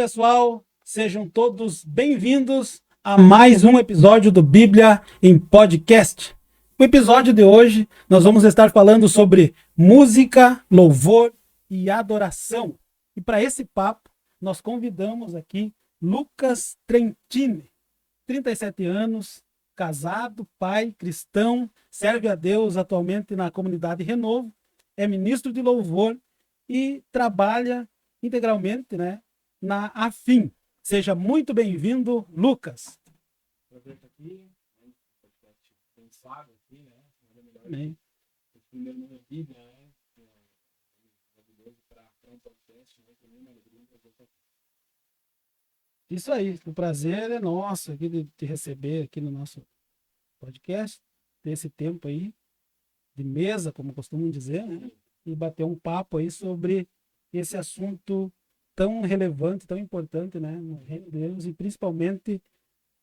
pessoal, sejam todos bem-vindos a mais um episódio do Bíblia em Podcast. No episódio de hoje, nós vamos estar falando sobre música, louvor e adoração. E para esse papo, nós convidamos aqui Lucas Trentini, 37 anos, casado, pai, cristão, serve a Deus atualmente na comunidade Renovo, é ministro de louvor e trabalha integralmente, né, na Afim. Seja muito bem-vindo, Lucas. Prazer estar aqui, podcast pensado aqui, né? Amém. O primeiro nome é Bíblia, né? Maravilhoso para um podcast, né? Também uma alegria para você. Isso aí, o prazer é nosso aqui de te receber aqui no nosso podcast, ter esse tempo aí de mesa, como costumam dizer, né? E bater um papo aí sobre esse assunto tão relevante, tão importante, né? No reino de Deus e principalmente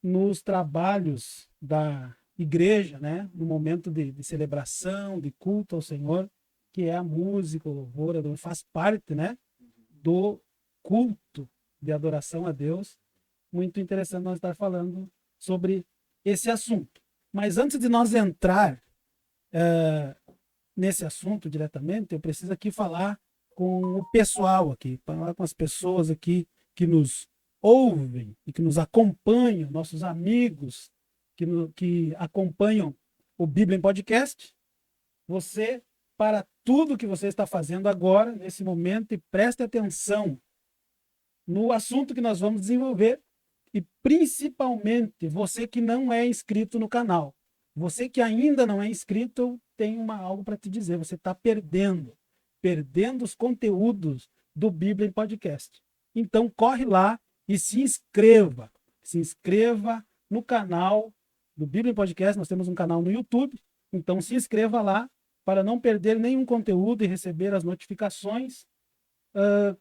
nos trabalhos da igreja, né? No momento de celebração, de culto ao Senhor, que é a música, o louvor, faz parte, né? Do culto de adoração a Deus. Muito interessante nós estar falando sobre esse assunto. Mas antes de nós entrar nesse assunto diretamente, eu preciso aqui falar com o pessoal aqui, falar com as pessoas aqui que nos ouvem e que nos acompanham, nossos amigos que acompanham o Bíblia em Podcast. Você, para tudo que você está fazendo agora, nesse momento, e preste atenção no assunto que nós vamos desenvolver e principalmente você que não é inscrito no canal. Você que ainda não é inscrito, eu tenho algo para te dizer. Você está perdendo os conteúdos do Bíblia em Podcast. Então, corre lá e se inscreva. Se inscreva no canal do Bíblia em Podcast. Nós temos um canal no YouTube. Então, se inscreva lá para não perder nenhum conteúdo e receber as notificações.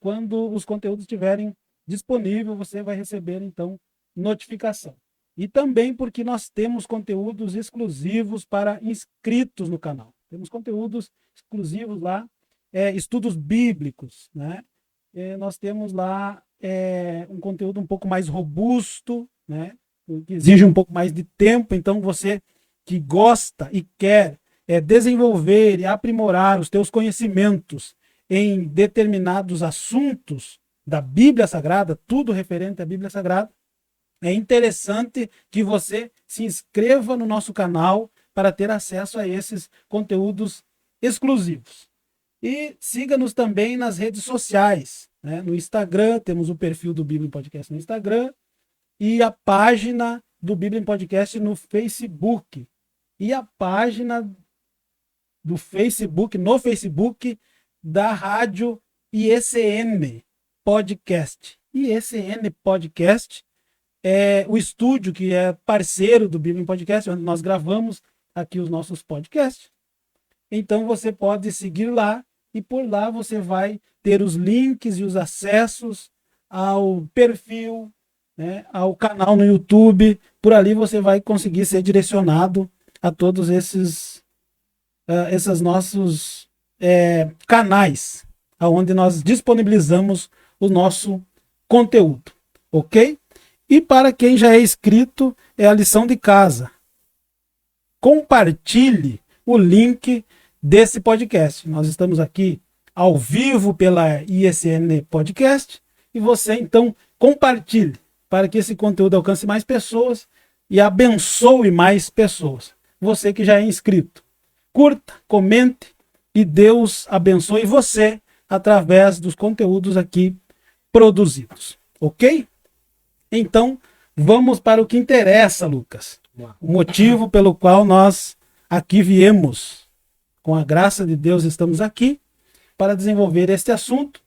Quando os conteúdos estiverem disponíveis, você vai receber, então, notificação. E também porque nós temos conteúdos exclusivos para inscritos no canal. Temos conteúdos exclusivos lá, estudos bíblicos, né? Nós temos lá um conteúdo um pouco mais robusto, né? Que exige um pouco mais de tempo. Então, você que gosta e quer desenvolver e aprimorar os teus conhecimentos em determinados assuntos da Bíblia Sagrada, tudo referente à Bíblia Sagrada, é interessante que você se inscreva no nosso canal para ter acesso a esses conteúdos exclusivos. E siga-nos também nas redes sociais, né? No Instagram, temos o perfil do Bíblia em Podcast no Instagram e a página do Bíblia em Podcast no Facebook. E a página do Facebook, no Facebook, da Rádio IECN Podcast. IECN Podcast é o estúdio que é parceiro do Bíblia em Podcast, onde nós gravamos aqui os nossos podcasts. Então você pode seguir lá e por lá você vai ter os links e os acessos ao perfil, né, ao canal no YouTube. Por ali você vai conseguir ser direcionado a todos esses nossos canais, onde nós disponibilizamos o nosso conteúdo, ok? E para quem já é inscrito, é a lição de casa. Compartilhe o link desse podcast. Nós estamos aqui ao vivo pela IECN Podcast e você, então, compartilhe para que esse conteúdo alcance mais pessoas e abençoe mais pessoas. Você que já é inscrito, curta, comente e Deus abençoe você através dos conteúdos aqui produzidos, ok? Então, vamos para o que interessa, Lucas. O motivo pelo qual nós aqui viemos. Com a graça de Deus, estamos aqui para desenvolver este assunto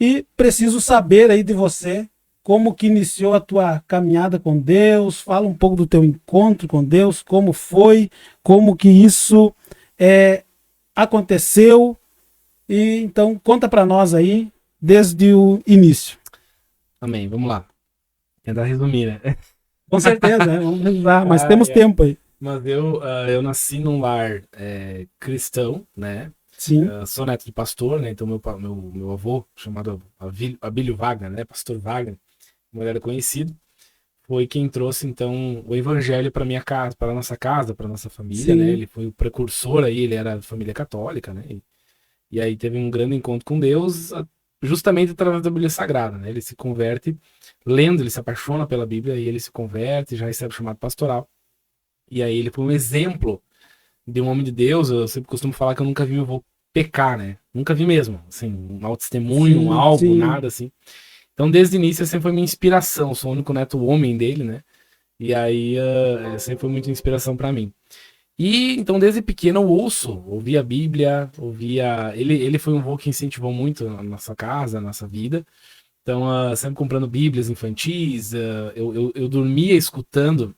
e preciso saber aí de você como que iniciou a tua caminhada com Deus. Fala um pouco do teu encontro com Deus, como foi, como que isso aconteceu. E então, conta para nós aí desde o início. Amém, vamos lá. Tentar resumir, né? Com certeza, né? Vamos revisar, mas temos tempo aí. Mas eu nasci num lar cristão, né? Sim. Sou neto de pastor, né? Então meu avô, chamado Abílio Wagner, né? Pastor Wagner, como ele era conhecido, foi quem trouxe então o evangelho para minha casa, para nossa casa, para nossa família, né? Sim. Ele foi o precursor aí, ele era da família católica, né? E aí teve um grande encontro com Deus, justamente através da Bíblia Sagrada, né? Ele se converte lendo, ele se apaixona pela Bíblia e ele se converte, já recebe o chamado pastoral. E aí ele foi um exemplo de um homem de Deus. Eu sempre costumo falar que eu nunca vi meu avô pecar, né? Nunca vi mesmo, assim, um mau testemunho, Sim, algo, sim. nada assim. Então, desde o início, sempre foi minha inspiração. Sou o único neto homem dele, né? E aí, sempre foi muita inspiração para mim. E então, desde pequeno, eu ouvia a Bíblia, ouvia. Ele foi um avô que incentivou muito a nossa casa, a nossa vida. Então, sempre comprando Bíblias infantis, eu dormia escutando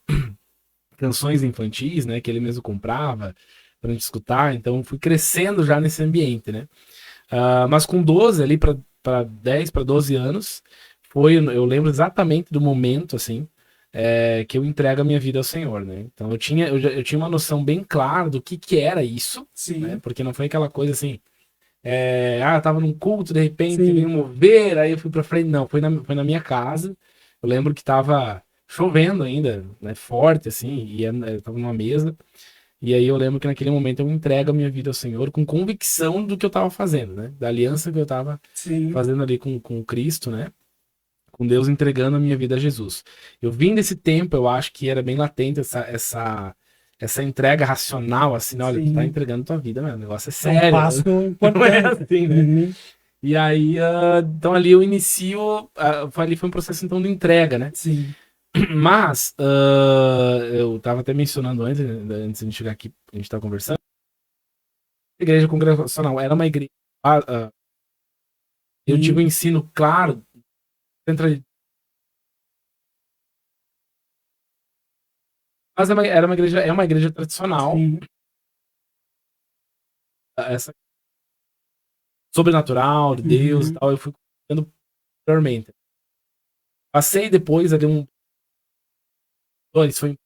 canções infantis, né? Que ele mesmo comprava pra gente escutar. Então, fui crescendo já nesse ambiente, né? Mas com 12 ali para 10 para 12 anos, eu lembro exatamente do momento, assim, que eu entrego a minha vida ao Senhor, né? Então eu tinha uma noção bem clara do que era isso, né? Sim. Porque não foi aquela coisa assim, eu tava num culto, de repente veio Sim. mover, aí eu fui pra frente. Não, foi na minha casa. Eu lembro que tava chovendo ainda, né? Forte, assim, e eu tava numa mesa. E aí eu lembro que naquele momento eu entrego a minha vida ao Senhor com convicção do que eu estava fazendo, né? Da aliança que eu estava Sim. fazendo ali com Cristo, né? Com Deus entregando a minha vida a Jesus. Eu vim desse tempo, eu acho que era bem latente essa entrega racional, assim, né? Olha, tu tá Sim. entregando tua vida, meu, o negócio é É um sério. passo Não é importante. assim, né? Uhum. E aí, então ali eu inicio, ali foi um processo então de entrega, né? Sim. Mas, eu estava até mencionando antes de chegar aqui, a gente estava conversando, a igreja congregacional era uma igreja. Eu tive um Sim. ensino claro, mas é uma igreja tradicional, Sim. essa sobrenatural de Deus e Uhum. tal. Eu fui conhecendo posteriormente. Passei depois ali isso foi.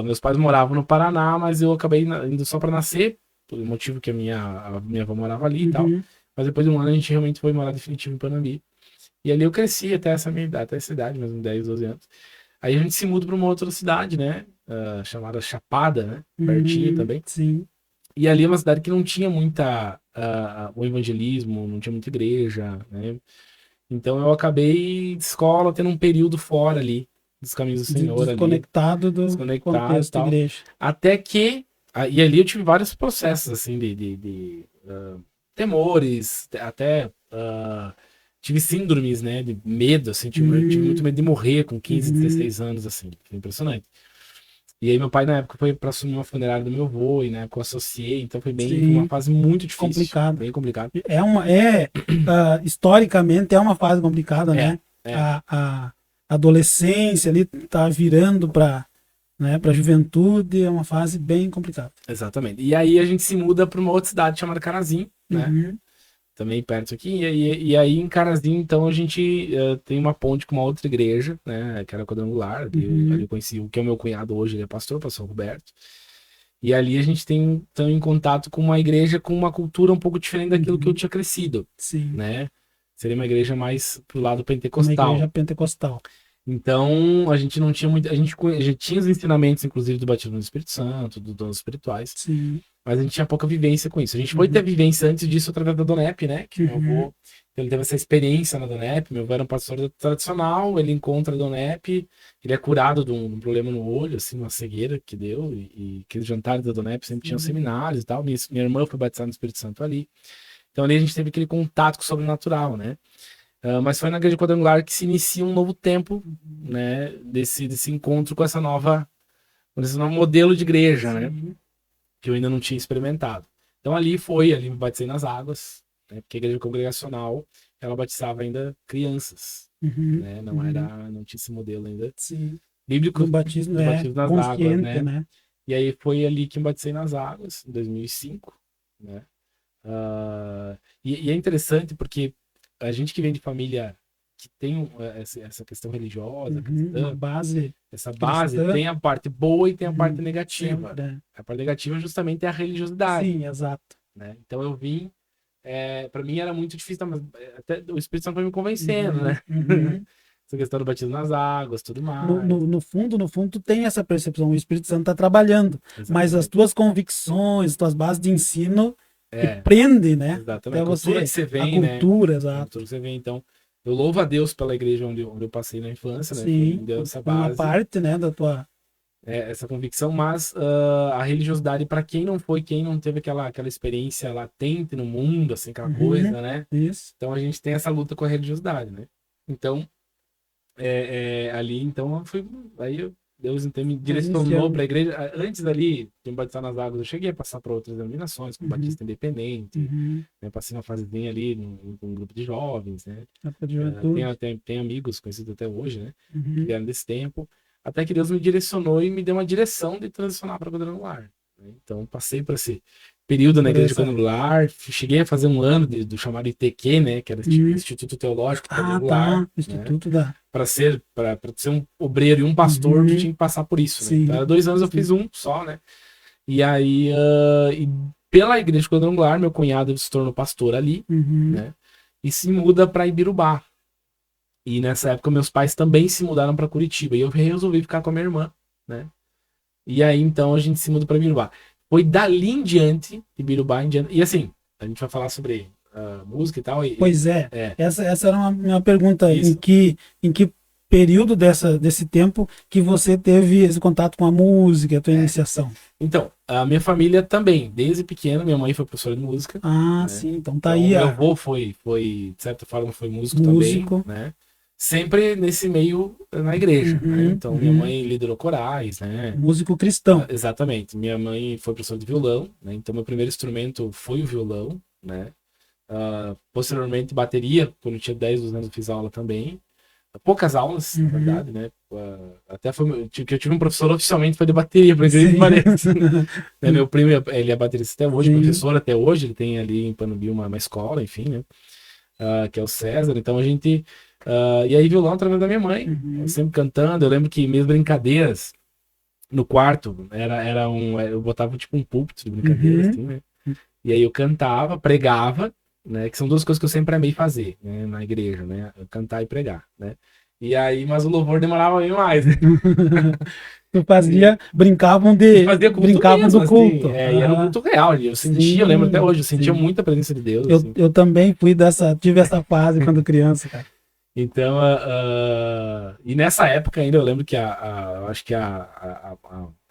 Meus pais moravam no Paraná, mas eu acabei indo só para nascer, por um motivo que a minha avó morava ali e tal. Uhum. Mas depois de um ano a gente realmente foi morar definitivo em Panambi. E ali eu cresci até essa minha idade, até essa idade, mesmo 10, 12 anos. Aí a gente se muda para uma outra cidade, né? Chamada Chapada, né? Pertinho Uhum. também. Sim. E ali é uma cidade que não tinha muita o evangelismo, não tinha muita igreja, né? Então eu acabei de escola tendo um período fora ali, dos caminhos do Senhor ali, Desconectado do desconectado e contexto tal. igreja. Até que. E ali eu tive vários processos, assim, temores, até. Tive síndromes, né, de medo, assim, tive muito Uhum. medo de morrer com 15, Uhum. 16 anos, assim, foi impressionante. E aí meu pai na época foi para assumir uma funerária do meu avô, e na época eu associei, então foi uma Sim. fase muito difícil, Complicado. bem complicada. Historicamente é uma fase complicada, É, né? é, A adolescência ali tá virando para, né, para juventude, é uma fase bem complicada. exatamente. E aí a gente se muda para uma outra cidade chamada Carazinho, né? Uhum. Também perto aqui. E aí em Carazinho, então, a gente tem uma ponte com uma outra igreja, né? Que era quadrangular. Ali Uhum. eu conheci o que é o meu cunhado hoje, ele é pastor Roberto. E ali a gente tem tão em contato com uma igreja com uma cultura um pouco diferente daquilo que eu Uhum. tinha crescido, Sim. né? Seria uma igreja mais pro lado Uma igreja pentecostal. pentecostal. Então, a gente não tinha muito. A gente tinha os ensinamentos, inclusive, do batismo no Espírito Santo, dos dons espirituais, Sim. mas a gente tinha pouca vivência com isso. A gente foi ter Uhum. vivência antes disso através da Donep, né? Que meu Uhum. avô, ele teve essa experiência na Donep. Meu avô era um pastor tradicional, ele encontra a Donep, ele é curado de um problema no olho, assim, uma cegueira que deu, e aqueles jantares da Donep sempre tinham Sim. seminários e tal. Minha irmã foi batizada no Espírito Santo ali. Então ali a gente teve aquele contato com o sobrenatural, né? Mas foi na Igreja Quadrangular que se inicia um novo tempo, né? Desse encontro com esse novo modelo de igreja, né? Sim. Que eu ainda não tinha experimentado. Então ali me batizei nas águas, né? Porque a igreja congregacional, ela batizava ainda crianças, Uhum. né? Uhum. não tinha esse modelo ainda Sim. bíblico Do batismo do é batismo nas águas, consciente, né? né? E aí foi ali que me batizei nas águas, em 2005, né? E é interessante porque a gente que vem de família que tem essa questão religiosa, Uma cristã, base essa base cristã. tem a parte boa e tem a parte negativa. sempre, né? A parte negativa justamente é a religiosidade, Sim, exato. né? Então eu vim, para mim era muito difícil, tá, mas até o Espírito Santo foi me convencendo, né? Uhum. Essa questão do batismo nas águas, tudo mais. No fundo, tu tem essa percepção, o Espírito Santo está trabalhando, mas as Exatamente. tuas convicções, as tuas bases de ensino te É, prende, né? exatamente. Até A cultura você, que você a vem, né? cultura, A exato. cultura que você vem, então. Eu louvo a Deus pela igreja onde eu passei na infância, né? Sim, Me deu essa uma base, parte, né, da tua... essa convicção, mas a religiosidade, para quem não foi, quem não teve aquela experiência latente no mundo, assim, aquela Uhum. coisa, né? Isso. Então a gente tem essa luta com a religiosidade, né? Então, ali, então, Deus então, me direcionou para a igreja. Antes ali de me batizar nas águas, eu cheguei a passar por outras denominações, como Batista Independente, Uhum. né? Passei uma fasezinha ali num grupo de jovens, né? Época de juventude. Tem amigos conhecidos até hoje, né? Que Uhum. vieram desse tempo. Até que Deus me direcionou e me deu uma direção de transicionar para quadrangular, né? Então, passei por esse período na igreja quadrangular, cheguei a fazer um ano do chamado ITQ, né? Que era Instituto Teológico Quadrangular. Tá. Instituto da... Para ser um obreiro e um pastor, Uhum. tu tinha que passar por isso, né? Sim. Então, há 2 anos eu fiz um só, né? E aí, e pela igreja quadrangular, meu cunhado se tornou pastor ali, Uhum. né? E se muda para Ibirubá. E nessa época meus pais também se mudaram para Curitiba. E eu resolvi ficar com a minha irmã, né? E aí então a gente se muda para Ibirubá. Foi dali em diante, Ibirubá em diante. E assim, a gente vai falar sobre música e tal. Pois é. Essa era uma minha pergunta. Isso. Em que período desse tempo que você teve esse contato com a música, a tua iniciação? Então, a minha família também, desde pequeno, minha mãe foi professora de música. Ah, né? sim, então tá Então, aí. meu avô foi, de certa forma, foi músico Músico. também, né? Sempre nesse meio na igreja, né? Uhum, Então, minha mãe liderou corais, né? Músico cristão. Exatamente. Minha mãe foi professora de violão, né? Então, meu primeiro instrumento foi o violão, né? Posteriormente, bateria, quando eu tinha 10, 12 anos, eu fiz aula também. Poucas aulas, na verdade, né? Até que eu tive um professor oficialmente foi de bateria, por incrível que pareça. Né? Meu primo, ele é baterista até hoje, professor até hoje, ele tem ali em Panambi uma escola, enfim, né? Que é o César. Então a gente. E aí, violão através da minha mãe, eu sempre cantando. Eu lembro que minhas brincadeiras no quarto eu botava tipo um púlpito de brincadeira, assim, né? E aí eu cantava, pregava, né? Que são 2 coisas que eu sempre amei fazer, né? Na igreja, né? Cantar e pregar, né? E aí, mas o louvor demorava bem mais, né? Tu brincavam mesmo, do culto. Assim, e era um culto real, eu sentia, eu lembro até hoje, eu sentia muita presença de Deus. Assim. Eu também tive essa fase quando criança, cara. Então, e nessa época ainda eu lembro que acho que a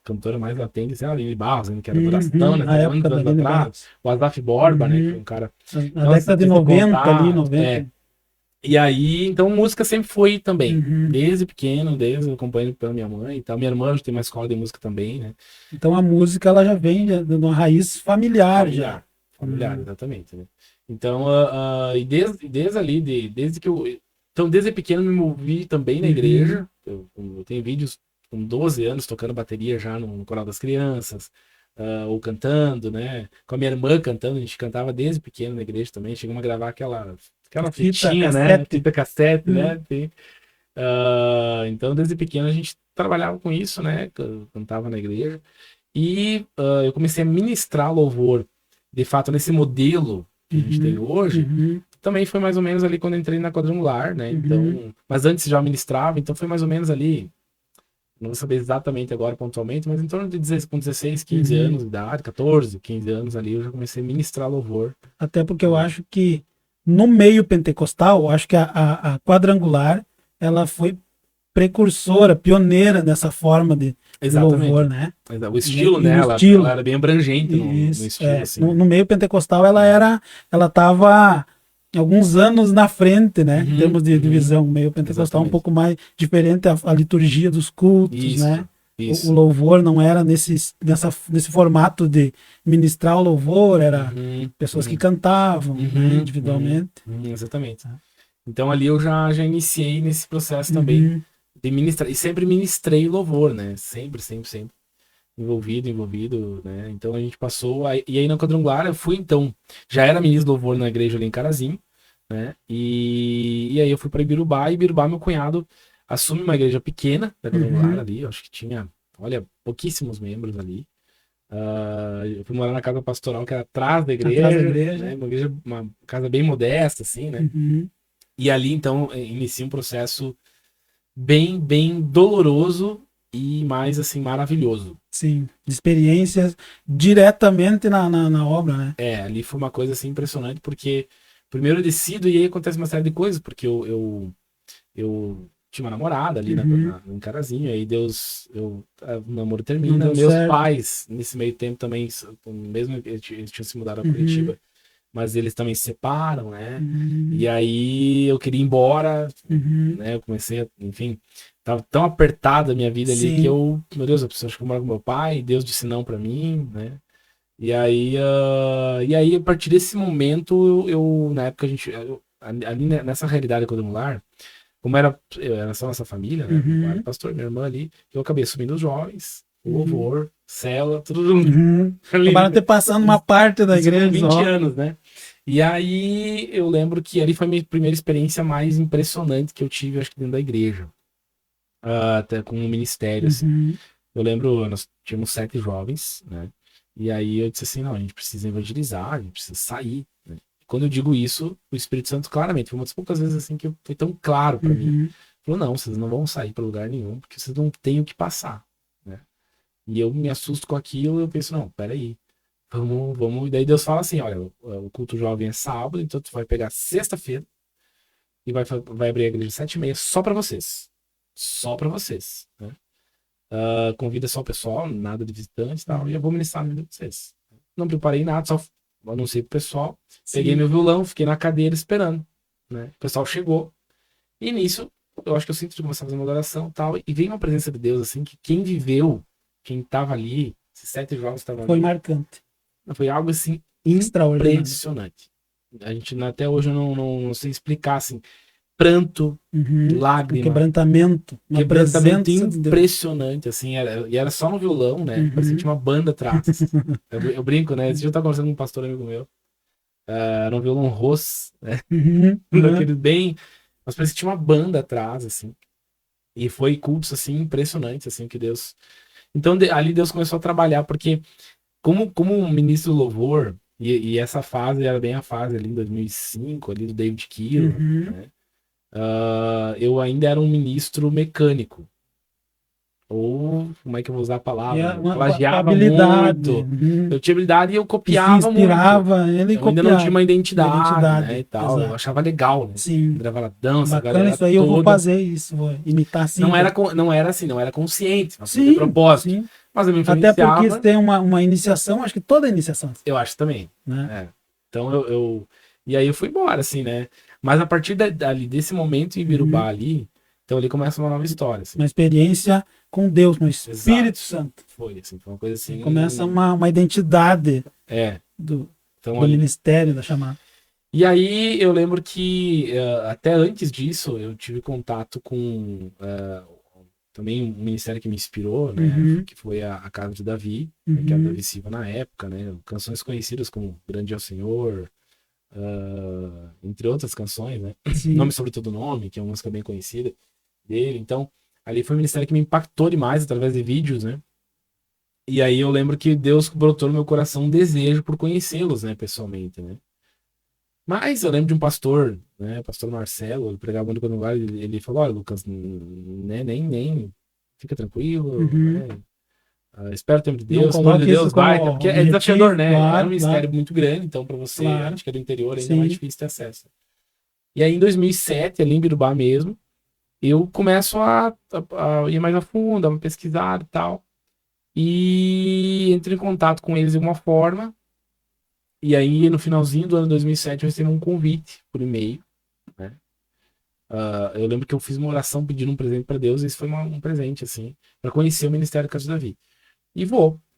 cantora mais latente, assim, a Aline Barros, que era Duração, né? Na época da Aline Barros. O Azaf Borba, né? Que foi um cara... Na década de 90 ali, 90. E aí, então, música sempre foi também. Desde pequeno, desde eu acompanho pela minha mãe e tal. Minha irmã já tem uma escola de música também, né? Então a música, ela já vem de uma raiz familiar. Familiar, exatamente. Né? Então, e desde ali, desde que eu... Então, desde pequeno me movi também na igreja. Eu tenho vídeos com 12 anos tocando bateria já no Coral das Crianças, ou cantando, né? Com a minha irmã cantando, a gente cantava desde pequeno na igreja também. Chegamos a gravar aquela fitinha, né? Fita cassete, né? Então, desde pequeno a gente trabalhava com isso, né? Cantava na igreja. E eu comecei a ministrar louvor, de fato, nesse modelo que a gente tem hoje. Também foi mais ou menos ali quando eu entrei na quadrangular, né? Então, mas antes já ministrava, então foi mais ou menos ali, não vou saber exatamente agora pontualmente, mas em torno de 16, 15 anos de idade, 14, 15 anos ali, eu já comecei a ministrar louvor. Até porque eu acho que no meio pentecostal, eu acho que a quadrangular, ela foi precursora, pioneira nessa forma de louvor, né? O estilo, né? Ela era bem abrangente no estilo, assim. No meio pentecostal, ela estava alguns anos na frente, né? Em termos de divisão, meio pentecostal um pouco mais diferente a liturgia dos cultos, né? O louvor não era nesse formato de ministrar o louvor, era pessoas que cantavam, né? Individualmente. Exatamente. Então ali eu já iniciei nesse processo também de ministrar, e sempre ministrei louvor, né? Sempre envolvido, né? Então a gente passou, e aí na quadrangular eu fui, então, já era ministro de louvor na igreja ali em Carazinho, né? E aí eu fui para Ibirubá, e Ibirubá meu cunhado assume uma igreja pequena, da Quadrangular ali, eu acho que tinha, olha, pouquíssimos membros ali. Eu fui morar na casa pastoral que era atrás da igreja, Atrás da igreja. né? Uma casa bem modesta, assim, né? Uhum. E ali, então, inicia um processo bem, bem doloroso e mais, assim, maravilhoso. Sim, de experiências diretamente na obra, né? Ali foi uma coisa, assim, impressionante, porque primeiro eu decido e aí acontece uma série de coisas, porque eu tinha uma namorada ali em Carazinho, aí o namoro Não termina, deu meus certo. pais, nesse meio tempo também, mesmo eles tinham se mudado a Curitiba, mas eles também se separam, né? E aí eu queria ir embora, né? Eu comecei, enfim, tava tão apertada a minha vida ali que Sim. meu Deus, eu preciso acho que eu moro com meu pai, Deus disse não pra mim, né? E aí, a partir desse momento, na época, ali nessa realidade quadrangular, como era só nossa família, né? Meu pai, pastor, minha irmã ali, eu acabei assumindo os jovens, o louvor, célula, tudo junto. Acabaram ter passando uma parte da Isso com igreja 20 só. anos, né? E aí eu lembro que ali foi a minha primeira experiência mais impressionante que eu tive, acho que dentro da igreja. Até com um ministério, assim. Eu lembro, nós tínhamos 7 jovens, né? E aí eu disse assim, não, a gente precisa evangelizar, a gente precisa sair, né? Quando eu digo isso, o Espírito Santo, claramente, foi uma das poucas vezes assim que foi tão claro para mim. Falou, não, vocês não vão sair para lugar nenhum, porque vocês não têm o que passar, né? E eu me assusto com aquilo, eu penso, não, peraí, vamos. E daí Deus fala assim, olha, o culto jovem é sábado, então tu vai pegar sexta-feira e vai abrir a igreja 7h30 só para vocês. Só para vocês, né? Convida só o pessoal, nada de visitante e tal, e eu vou ministrar na vida de vocês. Não preparei nada, só anunciei pro pessoal, peguei meu violão, fiquei na cadeira esperando, né? O pessoal chegou, e nisso, eu acho que eu sinto de começar a fazer uma adoração e tal, e vem uma presença de Deus, assim, que quem viveu, quem tava ali, esses 7 jovens estavam Foi ali, marcante. foi algo, assim, Extraordinário. impressionante. A gente, até hoje, eu não sei explicar, assim, pranto, Um lágrima, quebrantamento, uma quebrantamento presença de Deus. impressionante, assim, e era só no violão, né? Parecia que tinha uma banda atrás. Eu brinco, né? Esse dia eu tava conversando com um pastor amigo meu, era um violão rosso, né? Daquele bem, mas parecia que tinha uma banda atrás, assim. E foi cultos, assim, impressionantes, assim, que Deus... Então, ali Deus começou a trabalhar, porque como um ministro do louvor, e essa fase era bem a fase ali em 2005, ali do David Keelan, né? Eu ainda era um ministro mecânico. Ou, como é que eu vou usar a palavra? Plagiava habilidade. muito. Eu tinha habilidade e eu E se copiava inspirava, muito. ele Eu ainda não tinha uma copiava. identidade, né, e tal. Exato. Eu achava legal, né? Sim. Gravava dança, a Bacana galera isso aí, eu vou toda. fazer isso, vou imitar assim. Não era assim, não era consciente, não tinha Sim, propósito. sim. Mas eu me Até porque influenciava. isso tem uma iniciação, acho que toda iniciação, Eu acho também. né? Então e aí eu fui embora, assim, né? Mas a partir dali, desse momento em Ibirubá ali, então ali começa uma nova história, assim. Uma experiência com Deus, no Espírito Exato. Santo. Foi, assim, foi uma coisa assim. Começa uma identidade do Então ali. ministério, da chamada. E aí eu lembro que até antes disso eu tive contato com também um ministério que me inspirou, né? Que foi a Casa de Davi, que era Davi Silva na época, né? Canções conhecidas como Grande é o Senhor, entre outras canções, né? Sim. Nome sobre Todo Nome, que é uma música bem conhecida dele. Então, ali foi um ministério que me impactou demais através de vídeos, né? E aí eu lembro que Deus brotou no meu coração um desejo por conhecê-los, né? Pessoalmente, né? Mas eu lembro de um pastor, né? Pastor Marcelo, ele pregava muito quando ele falou, olha, Lucas, né, nem fica tranquilo, né? Espera o tempo de Deus, o de Deus vai, porque é desafiador, né? Era um ministério muito grande, então para você, acho que é do interior, ainda mais difícil ter acesso. E aí em 2007, ali em Birubá mesmo, eu começo a ir mais a fundo, a me pesquisar e tal, e entro em contato com eles de uma forma, e aí no finalzinho do ano 2007 eu recebi um convite por e-mail, né? Eu lembro que eu fiz uma oração pedindo um presente para Deus, e esse foi um presente, assim, para conhecer o Ministério Casa de Davi. E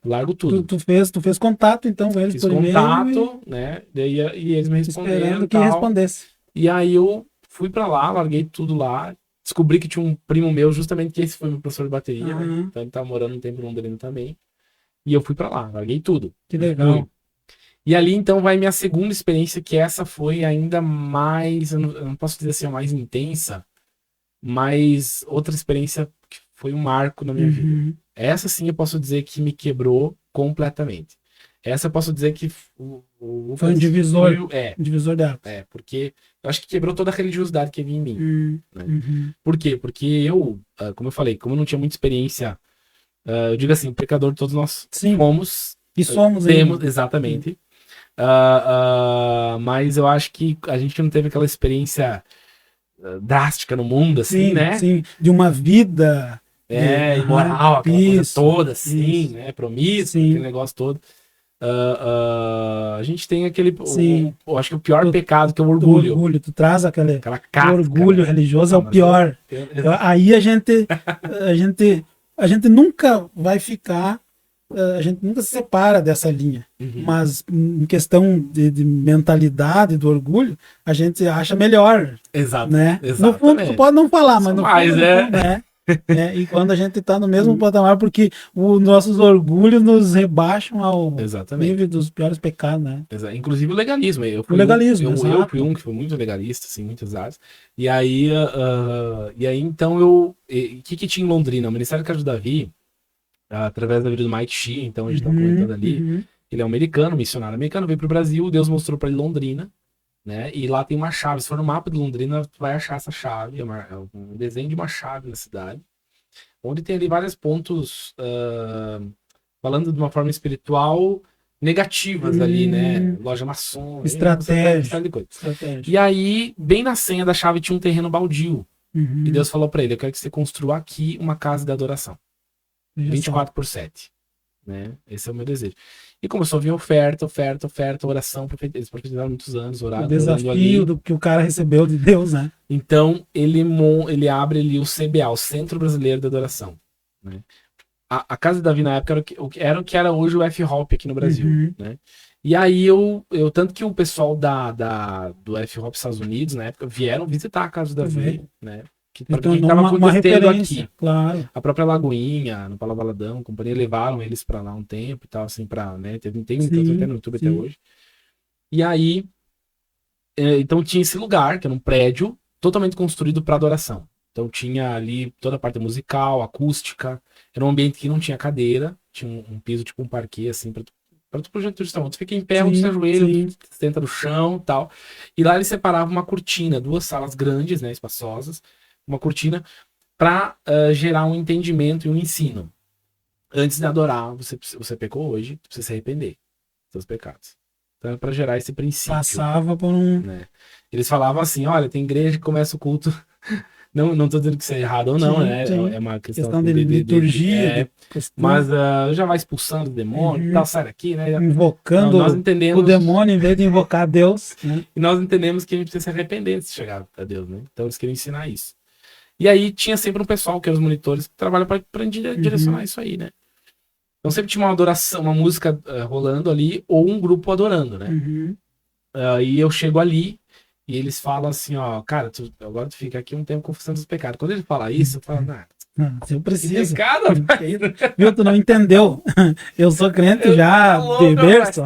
largo tudo. Tu fez contato então com eles Fiz por contato, né? E eles me responderam. Esperando que respondesse. E aí eu fui pra lá, larguei tudo lá. Descobri que tinha um primo meu, justamente que esse foi meu professor de bateria, né? Então ele tava morando um tempo em Londrina também. E eu fui pra lá, larguei tudo. Que legal. E ali, então, vai minha segunda experiência, que essa foi ainda mais, eu não posso dizer assim, a mais intensa, mas outra experiência que foi um marco na minha vida. Uhum. Essa sim eu posso dizer que me quebrou completamente. Essa eu posso dizer que o Foi um Lucas divisor. foi Um divisor de águas. porque eu acho que quebrou toda a religiosidade que havia em mim. Né? Uhum. Por quê? Porque eu, como eu falei, como eu não tinha muita experiência, eu digo assim, pecador todos nós Sim. fomos, E somos temos, ainda. exatamente. Mas eu acho que a gente não teve aquela experiência drástica no mundo, assim, Sim, né? sim. De uma vida. Imoral, aquela coisa Isso, toda, assim, isso. né? Promíscuo, Sim. aquele negócio todo. A gente tem aquele. Sim. Eu acho que o pior Tu- pecado, que é o O orgulho. orgulho, tu traz aquela. Aquela O casca. orgulho né? religioso é o mas pior. eu- Aí a gente nunca vai ficar, a gente nunca se separa dessa linha. Uhum. Mas em questão de mentalidade, do orgulho, a gente acha melhor, Exato. né? No fundo, Exatamente. tu pode não falar, mas no Mas fundo, é. no fundo, né? E quando a gente está no mesmo patamar, porque os nossos orgulhos nos rebaixam ao Exatamente. nível dos piores pecados, né? Inclusive o legalismo. Eu fui O legalismo, eu exato. fui um que foi muito legalista, assim, muitas áreas. E aí, então o que tinha em Londrina? O Ministério da Casa de Davi, através da vida do Mike Shea, então a gente estava comentando ali, Uhum. ele é um americano, missionário americano, veio para o Brasil, Deus mostrou para ele Londrina, né? E lá tem uma chave. Se for no mapa de Londrina, tu vai achar essa chave. É um desenho de uma chave na cidade, onde tem ali vários pontos falando de uma forma espiritual negativas ali, né? Loja maçom, Estratégia. de coisa. Estratégia. E aí, bem na senha da chave tinha um terreno baldio. Uhum. E Deus falou para ele: eu quero que você construa aqui uma casa de adoração. Veja só. 24/7. Né? Esse é o meu desejo. E começou a vir oferta, oração. Eles profetizaram muitos anos, O orando ali. desafio do que o cara recebeu de Deus, né? Então, ele abre ali o CBA, o Centro Brasileiro de Adoração. Né? A Casa de Davi, na época, era o que era hoje o F-Hop aqui no Brasil. Uhum. Né? E aí, tanto que o pessoal do F-Hop Estados Unidos, na época, vieram visitar a Casa de Davi, né? Então, que estava uma acontecendo referência, aqui. claro. A própria Lagoinha, no Palavaladão, a companhia levaram eles pra lá um tempo e tal, assim, né? Tem até no YouTube até hoje. E aí, então tinha esse lugar, que era um prédio totalmente construído para adoração. Então tinha ali toda a parte musical, acústica, era um ambiente que não tinha cadeira, tinha um piso, tipo um parquet, assim, para tu projetar. Tu fica em pé, onde você ajoelha, tu senta no chão e tal. E lá ele separava uma cortina, 2 salas grandes, né, espaçosas, uma cortina para gerar um entendimento e um ensino. Antes de adorar, você pecou hoje, tu precisa se arrepender dos seus pecados. Então é para gerar esse princípio. Passava por um... Né? Eles falavam assim, olha, tem igreja que começa o culto... Não tô dizendo que isso é errado ou não, né? É uma questão de liturgia. Mas já vai expulsando o demônio, tal, sai daqui, né? Invocando nós entendemos, o demônio em vez de invocar Deus. Né? E nós entendemos que a gente precisa se arrepender de chegar a Deus, né? Então eles queriam ensinar isso. E aí tinha sempre um pessoal, que eram os monitores, que trabalham para direcionar isso aí, né? Então sempre tinha uma adoração, uma música rolando ali, ou um grupo adorando, né? E eu chego ali, e eles falam assim, ó, cara, agora tu fica aqui um tempo confessando os pecados. Quando ele fala isso, eu falo, eu preciso. Pecado, viu, tu não entendeu. Eu sou crente já de berço.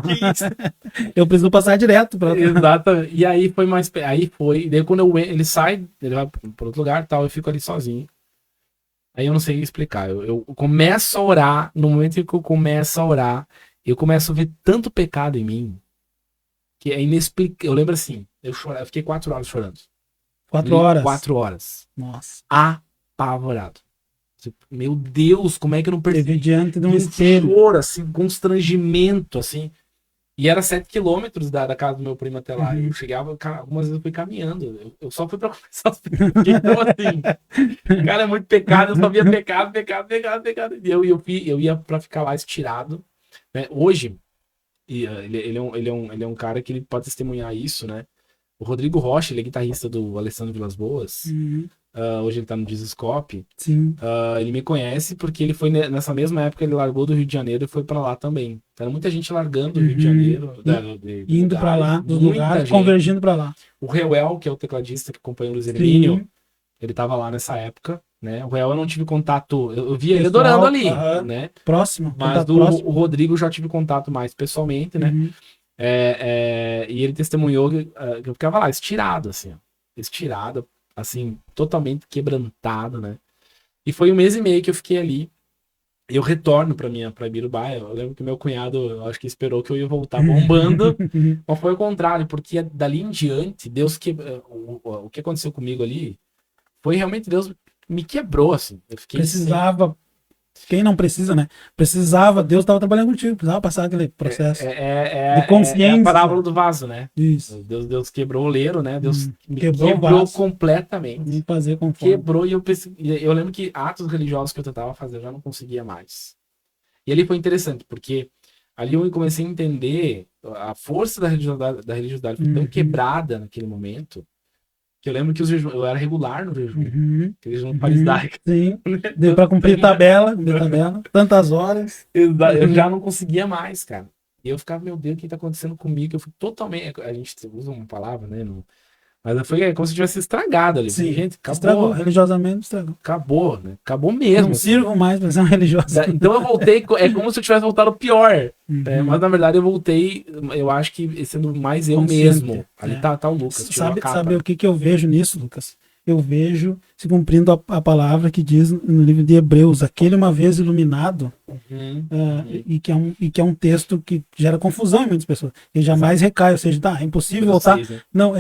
Eu preciso passar direto para. Exatamente. E aí foi mais. Daí quando ele sai, ele vai para outro lugar, tal, eu fico ali sozinho. Aí eu não sei explicar. Eu começo a orar. No momento em que eu começo a orar, eu começo a ver tanto pecado em mim que é inexplicável. Eu lembro assim, eu fiquei 4 horas chorando. 4 horas? 4 horas. Nossa. Apavorado. Meu Deus, como é que eu não percebi? Diante de um espelho. Choro, assim, constrangimento, assim. E era 7 quilômetros da casa do meu primo até lá. Eu chegava, algumas vezes eu fui caminhando. Eu só fui pra começar os pecados. Então, assim, cara, é muito pecado. Eu só via pecado. E eu ia pra ficar lá estirado. Né? Hoje, ele é um cara que ele pode testemunhar isso, né? O Rodrigo Rocha, ele é guitarrista do Alessandro Vilas Boas. Hoje ele tá no Dizscope. Ele me conhece porque ele foi nessa mesma época, ele largou do Rio de Janeiro e foi pra lá também. Então, muita gente largando o Rio de Janeiro. Indo pra lá, dos lugares, convergindo pra lá. O Reuel, que é o tecladista que acompanha o Luiz Hermínio, ele tava lá nessa época, né? O Reuel eu não tive contato, eu via ele adorando ali, né? Próximo. Mas o Rodrigo já tive contato mais pessoalmente, né? E ele testemunhou que eu ficava lá, estirado, assim, ó. Estirado, assim, totalmente quebrantado, né? E foi 1 mês e meio que eu fiquei ali. Eu retorno pra Ibirubá. Eu lembro que meu cunhado, eu acho que esperou que eu ia voltar bombando, mas foi o contrário, porque dali em diante, o que aconteceu comigo ali foi realmente Deus me quebrou, assim. Eu fiquei Precisava, quem não precisa, né? Precisava, Deus estava trabalhando contigo, precisava passar aquele processo de É a consciência. parábola do vaso, né? Isso. Deus quebrou o leiro, né? Deus me Quebrou o quebrou vaso. completamente. Vamos fazer conforme. Quebrou e eu lembro que atos religiosos que eu tentava fazer eu já não conseguia mais. E ali foi interessante, porque ali eu comecei a entender a força da religiosidade foi tão quebrada naquele momento, que eu lembro que eu era regular no jejum, que jejum farisaico. Sim, deu para cumprir tabela, tantas horas. Eu já não conseguia mais, cara. E eu ficava, meu Deus, o que tá acontecendo comigo? Eu fui totalmente. A gente usa uma palavra, né? Mas foi como se tivesse estragado ali. Sim, Gente, acabou. Estragou, religiosamente estragou. Acabou, né? Acabou mesmo. Não sirvo mais para ser um religioso. Então eu voltei, é como se eu tivesse voltado pior. Mas na verdade eu voltei, eu acho que sendo mais eu mesmo. Ali tá o Lucas. Sabe o que eu vejo nisso, Lucas? Eu vejo se cumprindo a palavra que diz no livro de Hebreus, aquele uma vez iluminado, e que é um texto que gera confusão em muitas pessoas. E jamais recai, ou seja, é impossível voltar. 6, né? Não,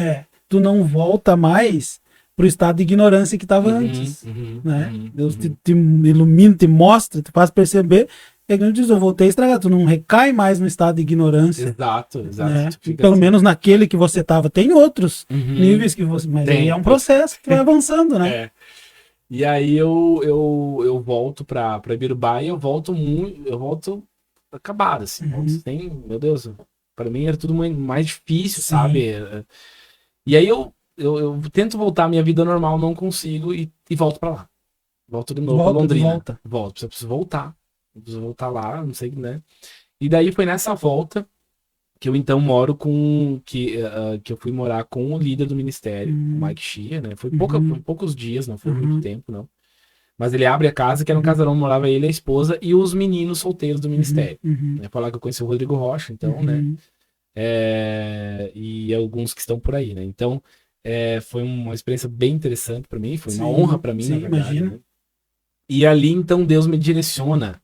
tu não volta mais para o estado de ignorância que estava antes. Né? Deus te ilumina, te mostra, te faz perceber. E ele diz, eu voltei a estragar, tu não recai mais no estado de ignorância. Exato. Né? Pelo menos naquele que você estava. Tem outros níveis que você. Mas aí é um processo que vai avançando, né? E aí eu volto pra Ibirubá e eu volto acabado, assim. Meu Deus, pra mim era tudo mais difícil, sabe? E aí eu tento voltar à minha vida normal, não consigo e volto pra lá. Volto de novo pra Londrina. Volto, preciso voltar. Preciso voltar lá, não sei, né? E daí foi nessa volta que eu então moro que eu fui morar com o líder do ministério, o Mike Shea, né? Foi poucos dias, não foi muito tempo, não. Mas ele abre a casa, que era um casarão, morava ele, a esposa e os meninos solteiros do ministério. Foi lá que eu conheci o Rodrigo Rocha, então, né? E alguns que estão por aí, né? Então, foi uma experiência bem interessante para mim, foi uma honra para mim, na verdade. Né? E ali, então, Deus me direciona.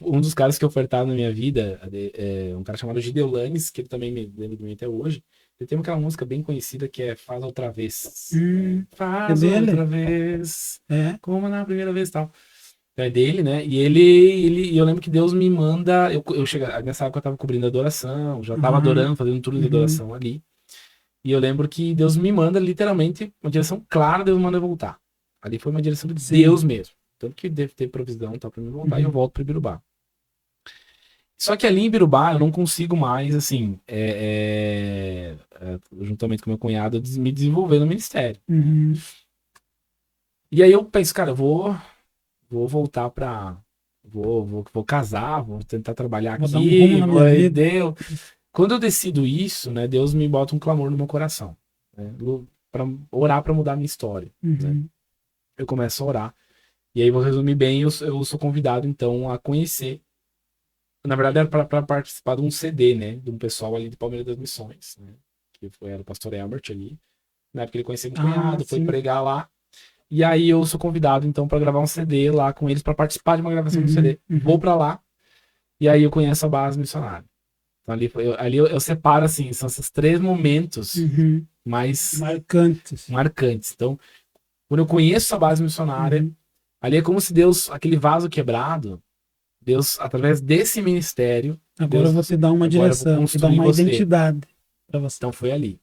Um dos caras que ofertaram na minha vida, um cara chamado Gideolanes, que ele também me lembra de mim até hoje. Ele tem aquela música bem conhecida que é Faz Outra Vez. Faz outra vez, como na primeira vez, tal. É dele, né? E eu lembro que Deus me manda. Nessa época eu tava cobrindo adoração, já tava adorando, fazendo turno de adoração ali. E eu lembro que Deus me manda literalmente uma direção clara, Deus manda eu voltar. Ali foi uma direção de Deus mesmo. Tanto que deve ter provisão tá, pra mim voltar e eu volto para Ibirubá. Só que ali em Ibirubá eu não consigo mais, assim, juntamente com meu cunhado, me desenvolver no ministério. E aí eu penso, cara, eu vou voltar pra. Vou casar, vou tentar trabalhar vou aqui. Dar um rumo na minha vida. Quando eu decido isso, né, Deus me bota um clamor no meu coração, né, pra orar para mudar a minha história. Né? Eu começo a orar. E aí, vou resumir bem, eu sou convidado, então, a conhecer. Na verdade, era para participar de um CD, né? De um pessoal ali de Palmeiras das Missões, né? Era o pastor Herbert ali. Na época ele conhecia meu cunhado, foi pregar lá. E aí eu sou convidado, então, para gravar um CD lá com eles, para participar de uma gravação do CD. Vou para lá. E aí eu conheço a base missionária. Então, ali eu separo, assim, são esses 3 momentos mais marcantes. Então, quando eu conheço a base missionária, ali é como se Deus, aquele vaso quebrado, Deus, através desse ministério... Agora você dá uma direção, você dá uma identidade para você. Então foi ali.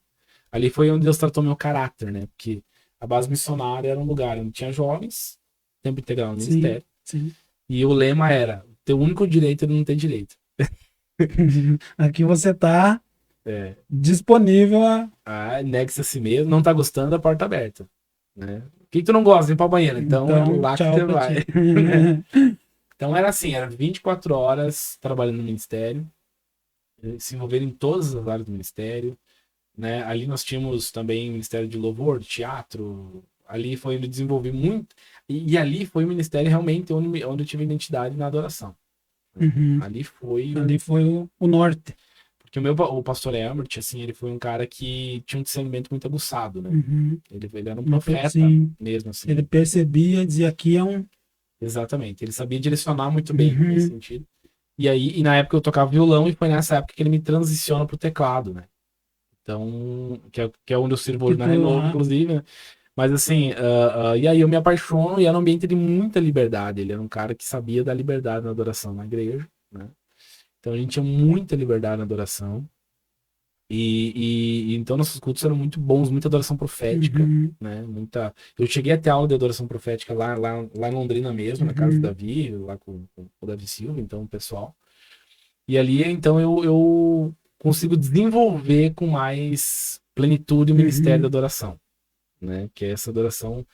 Ali foi onde Deus tratou meu caráter, né? Porque a base missionária era um lugar onde tinha jovens, tempo integral no ministério. E o lema era, teu único direito é não ter direito. Aqui você tá disponível negue-se a si mesmo, não tá gostando, a porta aberta. Né? O que tu não gosta? Vem pra banheiro. Então lá que você vai. Então era assim, era 24 horas trabalhando no ministério, se envolver em todas as áreas do ministério. Né? Ali nós tínhamos também ministério de louvor, de teatro. Ali foi onde eu desenvolvi muito. E ali foi o ministério realmente onde eu tive identidade na adoração. Ali foi o norte. Porque o pastor Herbert, assim, ele foi um cara que tinha um discernimento muito aguçado, né? Uhum. Ele era um profeta Sim. mesmo, assim. Ele percebia, dizia aqui é um. Exatamente. Ele sabia direcionar muito bem nesse Uhum. sentido. E na época eu tocava violão e foi nessa época que ele me transiciona pro teclado, né? Então, que é onde eu sirvo hoje Que na tu- Renovo, inclusive, né? Mas assim, e aí eu me apaixono e era um ambiente de muita liberdade. Ele era um cara que sabia dar liberdade na adoração na igreja, né? Então a gente tinha muita liberdade na adoração. E então nossos cultos eram muito bons, muita adoração profética, Uhum. né? Eu cheguei a ter aula de adoração profética lá em Londrina mesmo, na casa do Uhum. Davi, lá com o Davi Silva, então o pessoal. E ali, então, eu consigo desenvolver com mais plenitude o ministério da Uhum. adoração, né? Que é essa adoração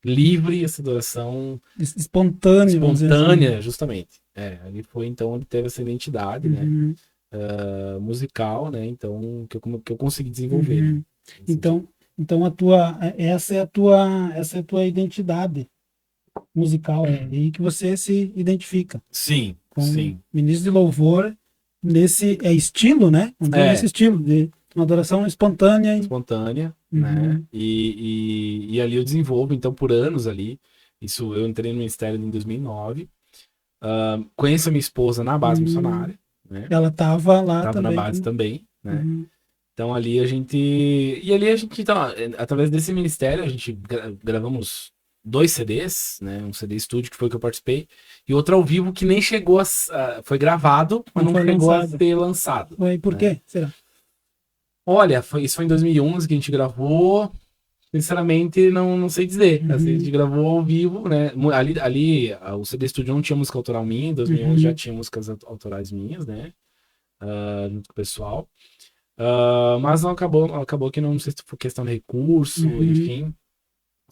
livre, essa adoração Espontâneo, vamos dizer assim. espontânea, justamente. Ali foi então onde teve essa identidade, né? Uhum. Musical, né? Então, que eu consegui desenvolver, né? Uhum. Nesse sentido. Então essa é a tua identidade musical, é aí que você se identifica Sim, com sim. ministro de louvor nesse estilo, né? Vamos dizer, nesse É, estilo de uma adoração espontânea. espontânea, né? Uhum. E ali eu desenvolvo, então, por anos ali. Isso, eu entrei no ministério em 2009. Conheço a minha esposa na base Uhum. missionária, né? Ela estava lá Tava na também. base também, né? Uhum. Então ali a gente. E ali a gente, então, através desse ministério, a gente gravamos 2 CDs, né? Um CD estúdio que foi que eu participei, e outro ao vivo que nem chegou foi gravado, mas Não não foi chegou a lançado. ser lançado. Foi por Né? quê? Será? Olha, isso foi em 2011 que a gente gravou. Sinceramente, não sei dizer. Assim, a Uhum. gente gravou ao vivo, né? O CD Studio não tinha música autoral minha, em 2011 já Uhum. tinha músicas autorais minhas, né? Junto com o pessoal. Mas não acabou que não sei se foi questão de recurso, Uhum. enfim.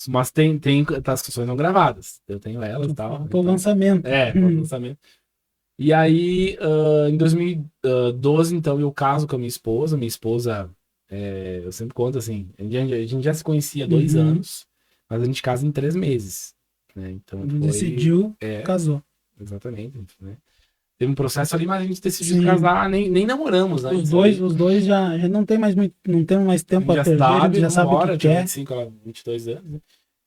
Mas tem as canções não gravadas. Eu tenho elas e tal. Faltou o Então, lançamento. foi o lançamento. E aí, em 2012, então, eu caso com a minha esposa. Minha esposa, eu sempre conto assim, a gente já se conhecia há 2 anos, mas a gente casa em 3 meses. Né? Então Quando foi. decidiu, casou. Exatamente. Né? Teve um processo ali, mas a gente decidiu Sim. casar, nem namoramos Os antes dois, ali. os dois já não tem mais muito, não tem mais A tempo gente a já perder, a gente sabe, já vamos sabe o que embora, eu tinha quer. 25, ela 22 anos, né?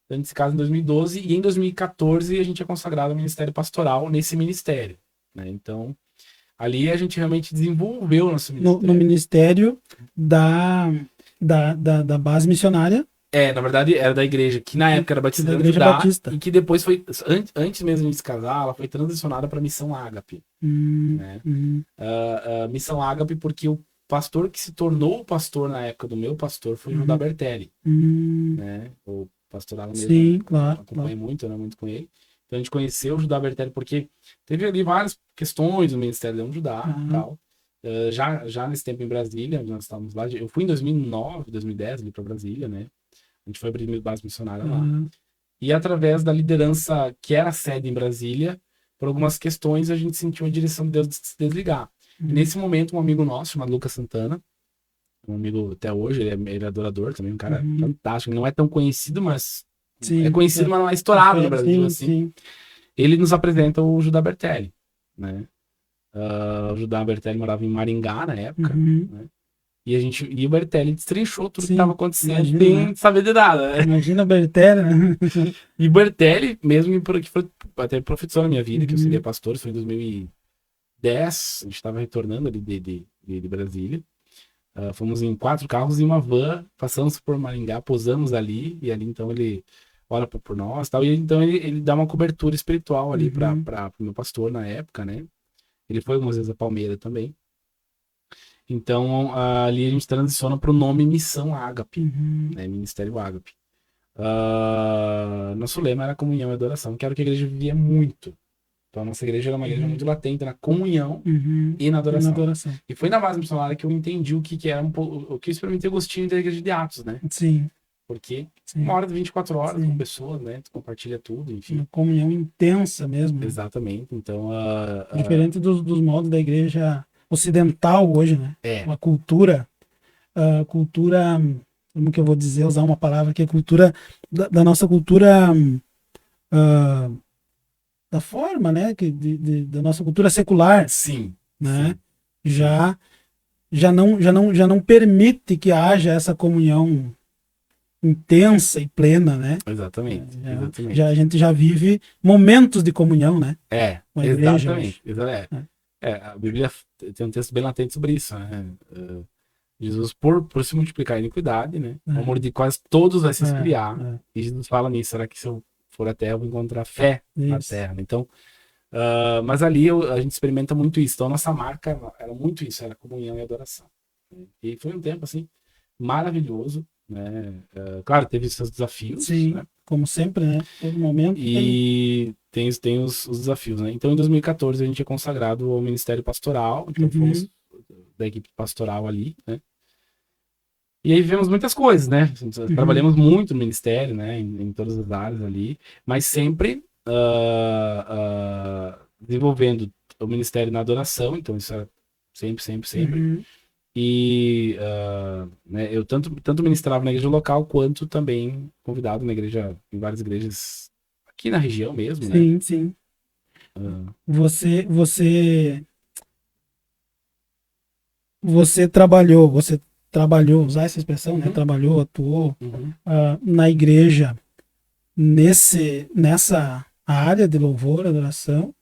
Então a gente se casa em 2012 e em 2014 a gente é consagrado ao ministério pastoral nesse ministério, né? Então, ali a gente realmente desenvolveu o nosso No ministério. ministério da base missionária Na verdade, era da igreja, que na época era Batista da de Igreja Judá, Batista. e que depois foi, antes mesmo de se casar, ela foi transicionada para a Missão Ágape, né? Missão Ágape porque o pastor que se tornou o pastor na época do meu pastor foi Judá Bertelli, né? O pastorado mesmo, Sim, claro, acompanhei muito, né? Muito com ele. Então a gente conheceu o Judá Bertelli porque teve ali várias questões do Ministério de Judá e tal. Já nesse tempo em Brasília, nós estávamos lá. Eu fui em 2009, 2010 ali para Brasília, né? A gente foi abrir base missionária lá. E através da liderança que era a sede em Brasília, por algumas questões, a gente sentiu a direção de Deus de se desligar. E nesse momento, um amigo nosso, chamado Lucas Santana, um amigo até hoje, ele é adorador também, um cara fantástico. Não é tão conhecido, mas Sim, é conhecido, mas não é estourado no Brasil, sim, assim. sim. Ele nos apresenta o Judá Bertelli, né? O Judá Bertelli morava em Maringá na época, né? E o Bertelli destrinchou tudo que estava acontecendo sem saber de nada, né? Imagina o Bertelli, né? E o Bertelli, mesmo que foi até profetizou na minha vida, que eu seria pastor, isso foi em 2010, a gente estava retornando ali de Brasília. Fomos em 4 carros e uma van, passamos por Maringá, posamos ali, e ali então ele ora por nós e tal, e então ele dá uma cobertura espiritual ali para o meu pastor na época, né? Ele foi algumas vezes a Palmeira também. Então, ali a gente transiciona para o nome Missão Ágape, né? Ministério Ágape. Nosso lema era comunhão e adoração, que era o que a igreja vivia muito. Então, a nossa igreja era uma igreja muito latente na comunhão e na adoração. E foi na base missionária que eu entendi o que era o que eu experimentei gostinho da igreja de Atos, né? Sim. Porque uma hora de 24 horas com pessoas, né? Tu compartilha tudo, enfim. Uma comunhão intensa mesmo. Exatamente. Então, diferente dos modos da igreja ocidental hoje, né? Uma cultura, como que eu vou dizer, usar uma palavra que é cultura da nossa cultura, da forma, né? Da nossa cultura secular. Sim. Né? Já já não permite que haja essa comunhão intensa e plena, né? Exatamente. Exatamente. Já, a gente já vive momentos de comunhão, né? Com a igreja Exatamente. A Bíblia tem um texto bem latente sobre isso, né? Jesus, por se multiplicar a iniquidade, né? O amor de quase todos vai se esfriar. E Jesus fala nisso, será que se eu for à terra eu vou encontrar fé na terra? Então, mas ali a gente experimenta muito isso. Então, a nossa marca era muito isso, era comunhão e adoração. E foi um tempo, assim, maravilhoso, né? Claro, teve seus desafios. Sim, né? como sempre, né? Todo momento. E tem os desafios, né? Então, em 2014, a gente é consagrado ao Ministério Pastoral. Então, fomos da equipe pastoral ali, né? E aí vivemos muitas coisas, né? Trabalhamos muito no ministério, né? Em todas as áreas ali, mas sempre desenvolvendo o ministério na adoração. Então, isso era sempre. E né, eu tanto ministrava na igreja local, quanto também convidado na igreja, em várias igrejas aqui na região mesmo, né? Sim, sim. Você trabalhou, usar essa expressão, né? Trabalhou, atuou na igreja nessa área de louvor, adoração,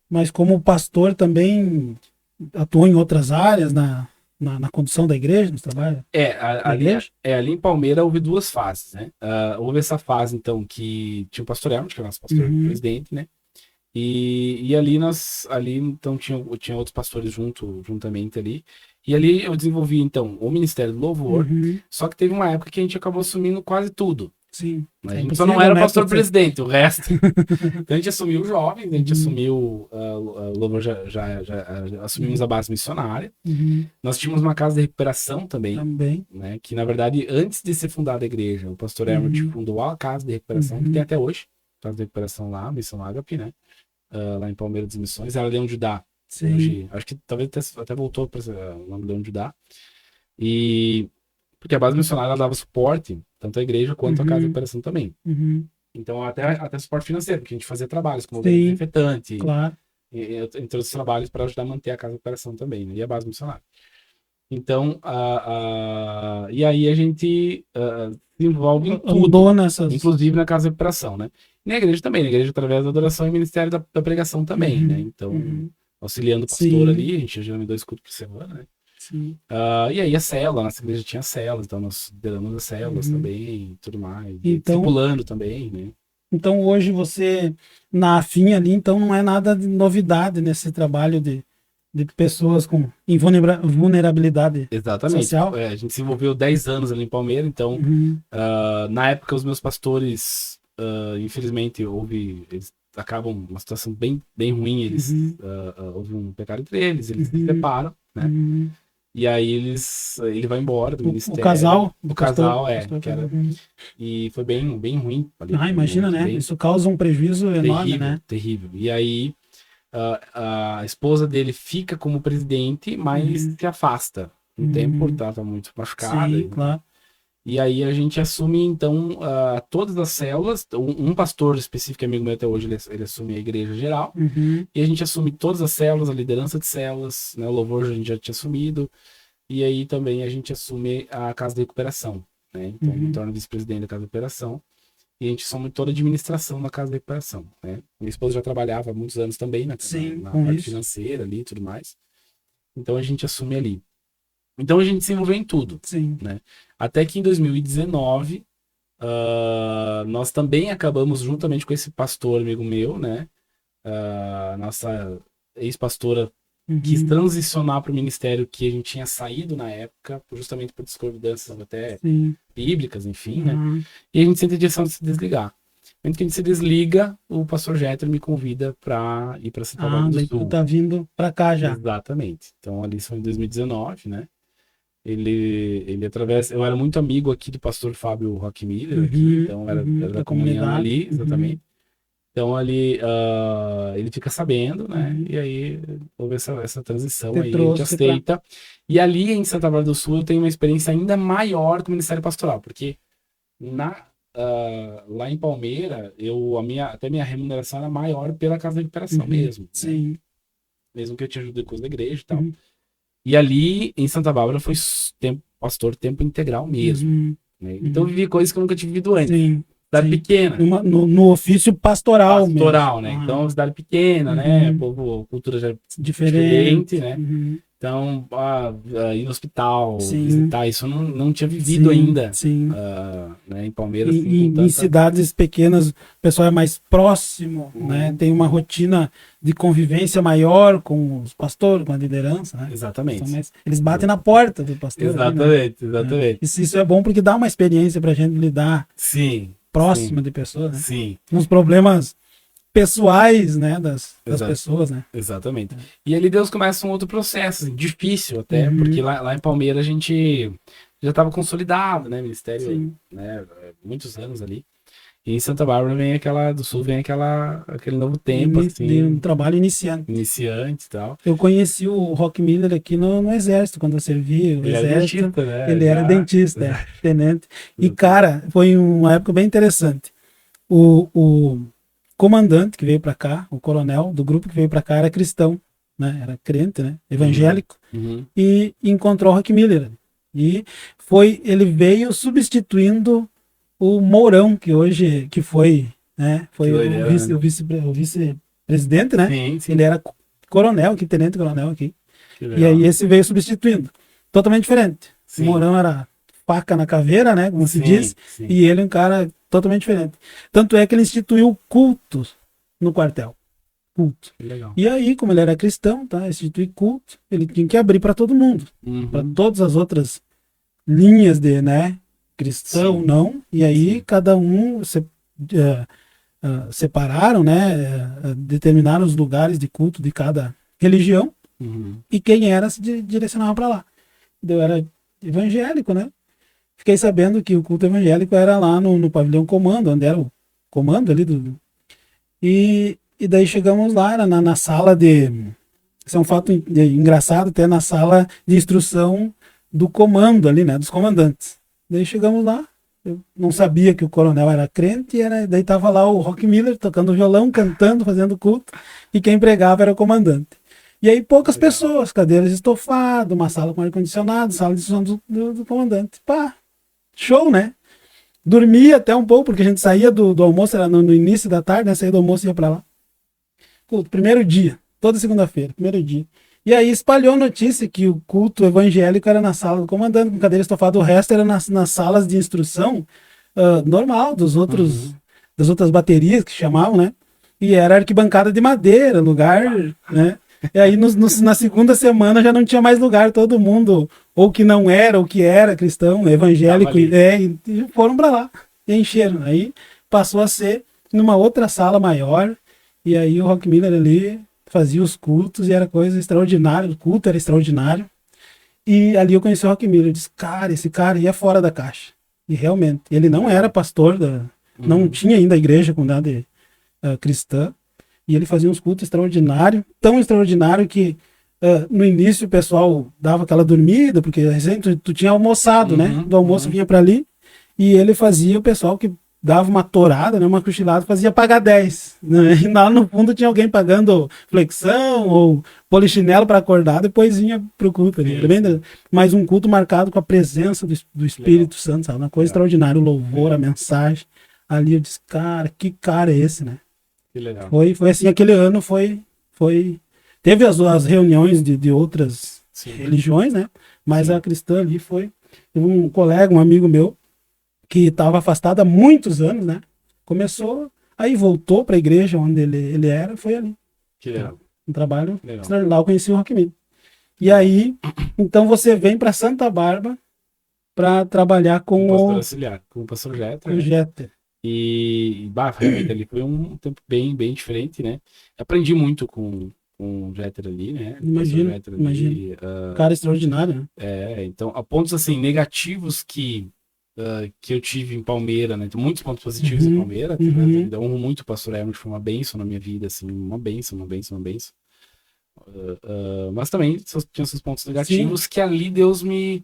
mas como pastor também atuou em outras áreas na condução da igreja, nos trabalhos? Ali em Palmeira houve duas fases, né? Houve essa fase, então, que tinha o pastor Herman, que era o nosso pastor presidente, né? E ali então, tinha outros pastores juntamente ali. E ali eu desenvolvi, então, o Ministério do Louvor, só que teve uma época que a gente acabou assumindo quase tudo. Sim. A gente só não era o pastor presidente, o resto. Então a gente assumiu os jovens, a gente assumiu o louvor, já assumimos a base missionária. Nós tínhamos uma casa de recuperação também. Né, que na verdade, antes de ser fundada a igreja, o pastor Herman fundou a casa de recuperação, que tem até hoje. Casa de recuperação lá, Missão Ágape, né? Lá em Palmeiras das Missões, era Leão de Judá. Hoje, acho que talvez até voltou para o nome Leão de Judá. E porque a base missionária ela dava suporte, tanto à igreja quanto à casa de recuperação também. Então, até suporte financeiro, porque a gente fazia trabalhos como desinfetante, entre outros trabalhos para ajudar a manter a casa de recuperação também, né? E a base missionária. Então, e aí a gente se envolve em tudo, inclusive na casa de recuperação, né? E na igreja também, na igreja através da adoração e ministério da pregação também, né? Então, auxiliando o pastor ali, a gente geralmente 2 cultos por semana, né? E aí a célula, nossa igreja tinha células, então nós lideramos as células também, tudo mais, discipulando também, né? Então hoje você, na AFIM ali, então não é nada de novidade nesse trabalho de pessoas com vulnerabilidade social? A gente se envolveu 10 anos ali em Palmeiras, então na época os meus pastores, infelizmente, eles acabam uma situação bem ruim, eles houve um pecado entre eles se separam, né? E aí ele vai embora do ministério. O casal? Que era, e foi bem ruim. Imagina, né? Isso causa um prejuízo enorme, né? Terrível. E aí a esposa dele fica como presidente, mas se afasta. Um tempo, estava muito machucada. Sim, claro. E aí a gente assume, então, todas as células. Um pastor específico, amigo meu até hoje, ele assume a igreja geral. E a gente assume todas as células, a liderança de células, né? O louvor a gente já tinha assumido. E aí também a gente assume a casa de recuperação, né? Então, me torno vice-presidente da casa de recuperação. E a gente assume toda a administração na casa de recuperação, né? Minha esposa já trabalhava há muitos anos também na parte financeira ali e tudo mais. Então a gente assume ali. Então a gente se envolveu em tudo, né? Até que em 2019, nós também acabamos, juntamente com esse pastor amigo meu, né? Nossa ex-pastora quis transicionar para o ministério que a gente tinha saído na época, justamente por discordâncias até bíblicas, enfim, né? E a gente sente a direção de se desligar. No momento que a gente se desliga, o pastor Jéter me convida para ir para Santa Bárbara do Sul. Tá vindo para cá já. Exatamente. Então ali foi em 2019, né? Ele através, eu era muito amigo aqui do pastor Fábio Roque Miller, aqui, então era da comunhão ali, exatamente. Então ali ele fica sabendo, né? E aí houve essa transição aí, a gente aceita. E ali em Santa Bárbara do Sul eu tenho uma experiência ainda maior com o Ministério Pastoral, porque lá em Palmeira, até minha remuneração era maior pela casa de recuperação mesmo. Né? Mesmo que eu tinha ajuda com a igreja e tal. E ali em Santa Bárbara foi pastor tempo integral mesmo. Uhum. Né? Então eu vivi coisas que eu nunca tinha vivido antes. Sim. Cidade Sim. pequena. No ofício pastoral Pastoral, né? mesmo. Então, cidade pequena, né? Uhum. Povo, cultura já Diferente, diferente, né? Uhum. Então, ir no hospital, Sim. visitar, isso eu não tinha vivido Sim, ainda. sim. Né? Em Palmeiras, assim, Em com tanta... cidades pequenas, o pessoal é mais próximo, né? Tem uma rotina de convivência maior com os pastores, com a liderança, né? Exatamente. Eles batem na porta do pastor. Exatamente, ali, né? exatamente. Isso é bom porque dá uma experiência para a gente lidar Sim. próximo sim, de pessoas, né? Sim. Com os problemas pessoais, né? Das pessoas, né? Exatamente. E ali Deus começa um outro processo, assim, difícil até, Uhum. porque lá em Palmeiras a gente já estava consolidado, né? Ministério, Sim. né? Muitos anos ali. E em Santa Bárbara do Sul vem aquele novo tempo, De assim, um trabalho iniciante. iniciante e tal. Eu conheci o Rock Miller aqui no Exército, quando eu servi o Ele era Exército. dentista, né? Ele era dentista, tenente. E, cara, foi uma época bem interessante. O comandante que veio para cá, o coronel do grupo que veio para cá, era cristão, né? Era crente, né? Evangélico. Uhum. E encontrou o Rock Miller. E ele veio substituindo o Mourão, que foi, né? Foi o vice-presidente, né? Sim, sim. Ele era coronel aqui, tenente coronel aqui. Que E legal. aí esse veio substituindo. Totalmente diferente. Sim. O Mourão era faca na caveira, né? Como se diz. Sim. E ele é um cara totalmente diferente. Tanto é que ele instituiu cultos no quartel. Culto. Que legal. E aí, como ele era cristão, tá? Instituir culto, ele tinha que abrir para todo mundo. Uhum. Para todas as outras linhas de, né? Cristão, Sim. não. E aí, Sim. cada um separaram, né? Determinaram os lugares de culto de cada religião. Uhum. E quem era se direcionava para lá. Eu era evangélico, né? Fiquei sabendo que o culto evangélico era lá no pavilhão Comando, onde era o comando ali E daí chegamos lá, era na sala isso é um fato engraçado, até na sala de instrução do comando ali, né? Dos comandantes. Daí chegamos lá, eu não sabia que o coronel era crente, daí tava lá o Rock Miller tocando violão, cantando, fazendo culto, e quem pregava era o comandante. E aí poucas pessoas, cadeiras estofadas, uma sala com ar-condicionado, sala de som do comandante. Pá, show, né? Dormia até um pouco, porque a gente saía do almoço, era no início da tarde, né? Saía do almoço e ia pra lá. Culto, primeiro dia, toda segunda-feira, primeiro dia. E aí espalhou a notícia que o culto evangélico era na sala do comandante, com cadeira estofada, o resto era nas salas de instrução normal, das outras baterias que chamavam, né? E era arquibancada de madeira, lugar, né? E aí na segunda semana já não tinha mais lugar, todo mundo, ou que não era, ou que era cristão, evangélico, e foram para lá, e encheram. Aí passou a ser numa outra sala maior, e aí o Rock Miller ali fazia os cultos, e era coisa extraordinária, o culto era extraordinário. E ali eu conheci o Rock Miller, eu disse, cara, esse cara ia fora da caixa. E realmente, ele não era pastor, não tinha ainda a igreja com idade cristã, e ele fazia uns cultos extraordinários, tão extraordinário que no início o pessoal dava aquela dormida, porque tu tinha almoçado, né? Do almoço vinha para ali, e ele fazia o pessoal que dava uma torada, né? Uma cochilada, fazia pagar 10. Né? E lá no fundo tinha alguém pagando flexão ou polichinelo para acordar, depois vinha pro culto ali. Era bem, mais um culto marcado com a presença do Espírito Santo, sabe? Uma coisa extraordinária, o louvor, a mensagem. Ali eu disse, cara, que cara é esse, né? Que legal. Foi assim, aquele ano foi teve as reuniões de outras religiões, né? Mas a cristã ali foi um colega, um amigo meu que estava afastado há muitos anos, né? Começou, aí voltou para a igreja onde ele era, foi ali. Que legal. Um trabalho extraordinário. Lá eu conheci o Rock Miller. E aí, então você vem para Santa Bárbara para trabalhar com pastor auxiliar, com o pastor Jeter. E realmente ali foi um tempo bem diferente, né? Aprendi muito com o Jeter ali, né? Imagina. Cara extraordinário, né? Então, a pontos assim, negativos que eu tive em Palmeira, né? Tem muitos pontos positivos em Palmeira, né? Eu honro muito o pastor Herman, foi uma bênção na minha vida, assim, uma bênção. Mas também tinha esses pontos negativos que ali Deus me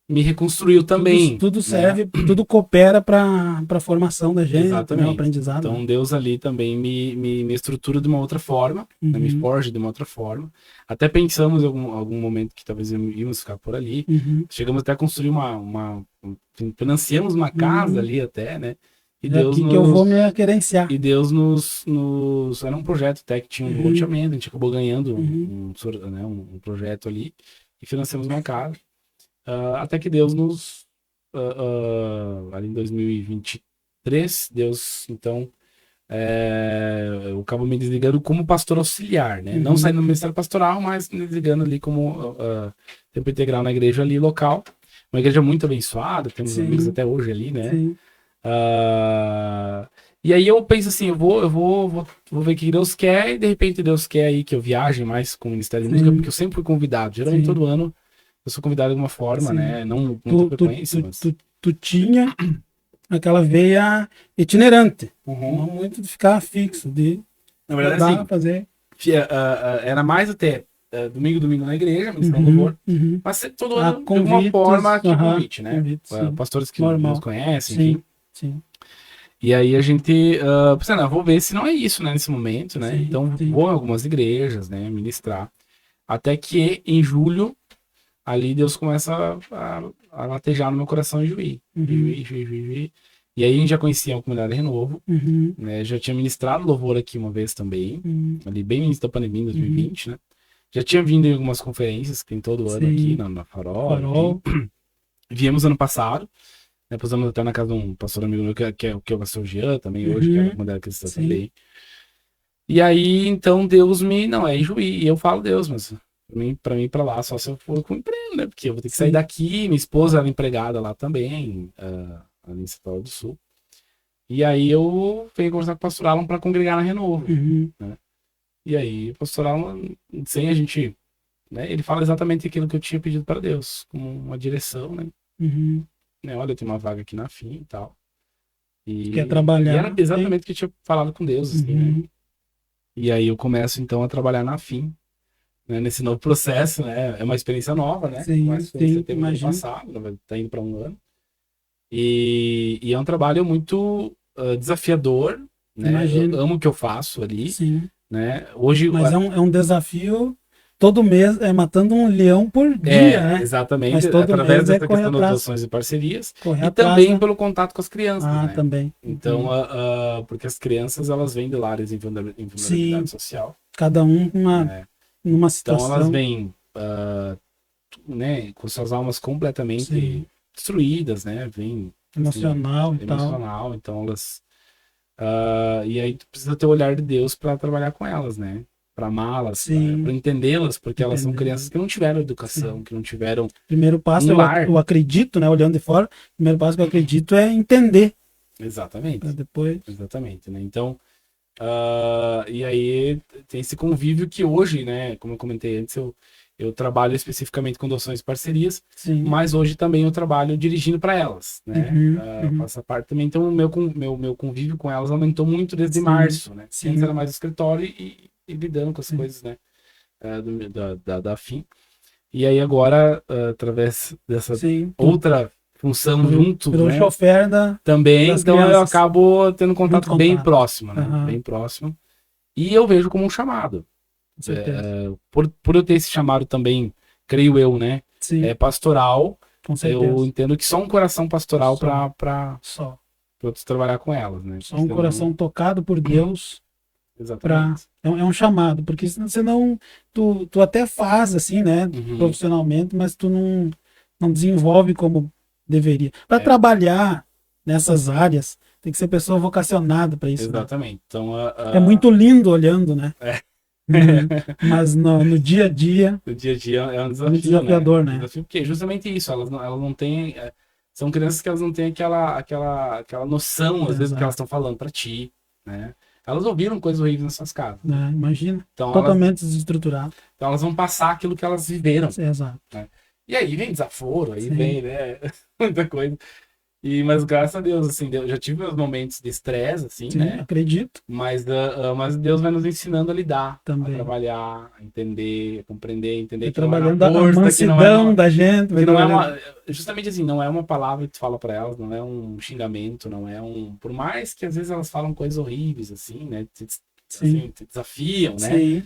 me reconstruiu também. Tudo né? serve, tudo coopera para a formação da gente, né, Exatamente. o aprendizado. Então Deus ali também me estrutura de uma outra forma, né, me Uhum. forja de uma outra forma. Até pensamos em algum momento que talvez íamos ficar por ali. Uhum. Chegamos até a construir financiamos uma casa Uhum. ali até, né? E É Deus aqui que eu vou me querenciar. E Deus era um projeto até que tinha um Uhum. loteamento, a gente acabou ganhando Uhum. um projeto ali e financiamos uma casa. Até que Deus ali em 2023, Deus, então, eu acabo me desligando como pastor auxiliar, né? Não Uhum. saindo do ministério pastoral, mas me desligando ali como tempo integral na igreja ali local. Uma igreja muito abençoada, temos Sim. amigos até hoje ali, né? Sim. E aí eu penso assim, eu vou ver o que Deus quer, e de repente Deus quer aí que eu viaje mais com o Ministério de Sim. Música, porque eu sempre fui convidado. Geralmente Sim. todo ano eu sou convidado de alguma forma, Sim. né? Não com muita frequência, mas... Tu tinha aquela veia itinerante, Uhum. não muito de ficar fixo, de Na verdade, rodar, assim, fazer. era mais até domingo na igreja, ministrando Uhum. louvor, Uhum. mas todo Ah, ano, de alguma forma, tinha aham, convite, né? convite, sim. Pastores que Normal. nos conhecem, Sim, enfim. sim. E aí a gente, pensando, vou ver se não é isso, né, nesse momento, né? Sim, Então sim. vou em algumas igrejas, né, ministrar. Até que em julho, ali Deus começa a latejar no meu coração em Juí. Uhum. Juí. E aí a gente já conhecia a comunidade Renovo, Uhum. né? Já tinha ministrado louvor aqui uma vez também, Uhum. ali bem no início da pandemia, em 2020, né? Já tinha vindo em algumas conferências que tem todo ano Sim. aqui na Farol. Farol. Enfim. Viemos ano passado, né? Posamos até na casa de um pastor amigo meu, que é o pastor Jean também, hoje, que é da comunidade cristã Sim. também. E aí, então, Deus não é em Juí. E eu falo, Deus, mas pra lá, só se eu for com emprego, né? Porque eu vou ter que sair Sim. daqui, minha esposa era empregada lá também, ali em São Paulo do Sul. E aí eu venho conversar com o pastor Alan pra congregar na Renovo. Uhum. E aí, o pastor Alan, sem a gente, né? Ele fala exatamente aquilo que eu tinha pedido para Deus, como uma direção, né? Uhum. Olha, eu tenho uma vaga aqui na FIM e tal. Quer trabalhar, e era exatamente o que eu tinha falado com Deus, assim, né? Uhum. E aí eu começo, então, a trabalhar na FIM, né, nesse novo processo, né? É uma experiência nova, né? Sim, Uma experiência sim, que teve no ano imagino. passado, tá indo para um ano. E é um trabalho muito desafiador, né? Imagino. Eu amo o que eu faço ali, Sim. né? Hoje... Mas é um desafio todo mês, matando um leão por dia, né? Exatamente, Mas todo através mês é dessa correr questão das atrás. doações e parcerias, Correr e atrás, também né? pelo contato com as crianças, né? Também. Então, porque as crianças, elas vêm de lares em vulnerabilidade Sim. social. Cada um numa Né? Então Então, elas situação. vêm né, com suas almas completamente Sim. destruídas, né? Vêm Emocional e tal. emocional, então elas... e aí tu precisa ter o olhar de Deus para trabalhar com elas, né? Para amá-las, Sim. para entendê-las, porque elas são Entender. crianças que não tiveram educação, Sim. que não tiveram Primeiro passo, um lar. eu acredito, né? Olhando de fora, o primeiro passo que eu acredito é entender. Exatamente. Pra depois. Exatamente, né? Então, e aí tem esse convívio que hoje, né? Como eu comentei antes, eu trabalho especificamente com doações e parcerias, Sim. mas hoje também eu trabalho dirigindo para elas, né? Uhum. Faço essa parte também, então o meu convívio com elas aumentou muito desde Sim. março, né? Sim. Antes era mais no escritório e lidando com as Sim. coisas, né? Da FIM. E aí agora, através dessa Sim. outra função junto, Virou né? chofer Também, das então eu crianças. acabo tendo contato Muito bem contato. próximo, né? Aham. Bem próximo. E eu vejo como um chamado. Com certeza. Por eu ter esse chamado também, creio eu, né? Sim. Pastoral, Com certeza. eu entendo que só um coração pastoral Só. para Só. outros trabalhar com elas, né? Só um coração tocado por Deus. Exatamente. É um chamado, porque senão tu até faz assim, né? Uhum. Profissionalmente, mas tu não desenvolve como deveria. Para trabalhar nessas áreas, tem que ser pessoa vocacionada para isso. Exatamente. Né? Então, é muito lindo olhando, né? Mas no dia a dia. No dia a dia é um desafio. Muito desafiador, né? Desafio, porque justamente isso, elas não têm. São crianças que elas não têm aquela noção, às vezes, do que elas estão falando para ti, né? Elas ouviram coisas horríveis nas suas casas. Imagina. Então, totalmente desestruturado. Então elas vão passar aquilo que elas viveram. Exato. Né? E aí vem desaforo, aí Sim. vem, né? Muita coisa. Mas graças a Deus, assim, eu já tive meus momentos de estresse, assim, Sim, né? acredito Mas Deus vai nos ensinando a lidar, também. a trabalhar, a entender, a compreender, entender Vai que não é trabalhando na a força, que não é mansidão da gente. que não é trabalhando- justamente assim, não é uma palavra que tu fala para elas, não é um xingamento, não é por mais que às vezes elas falam coisas horríveis, assim, né? Sim, Te desafiam, né? sim.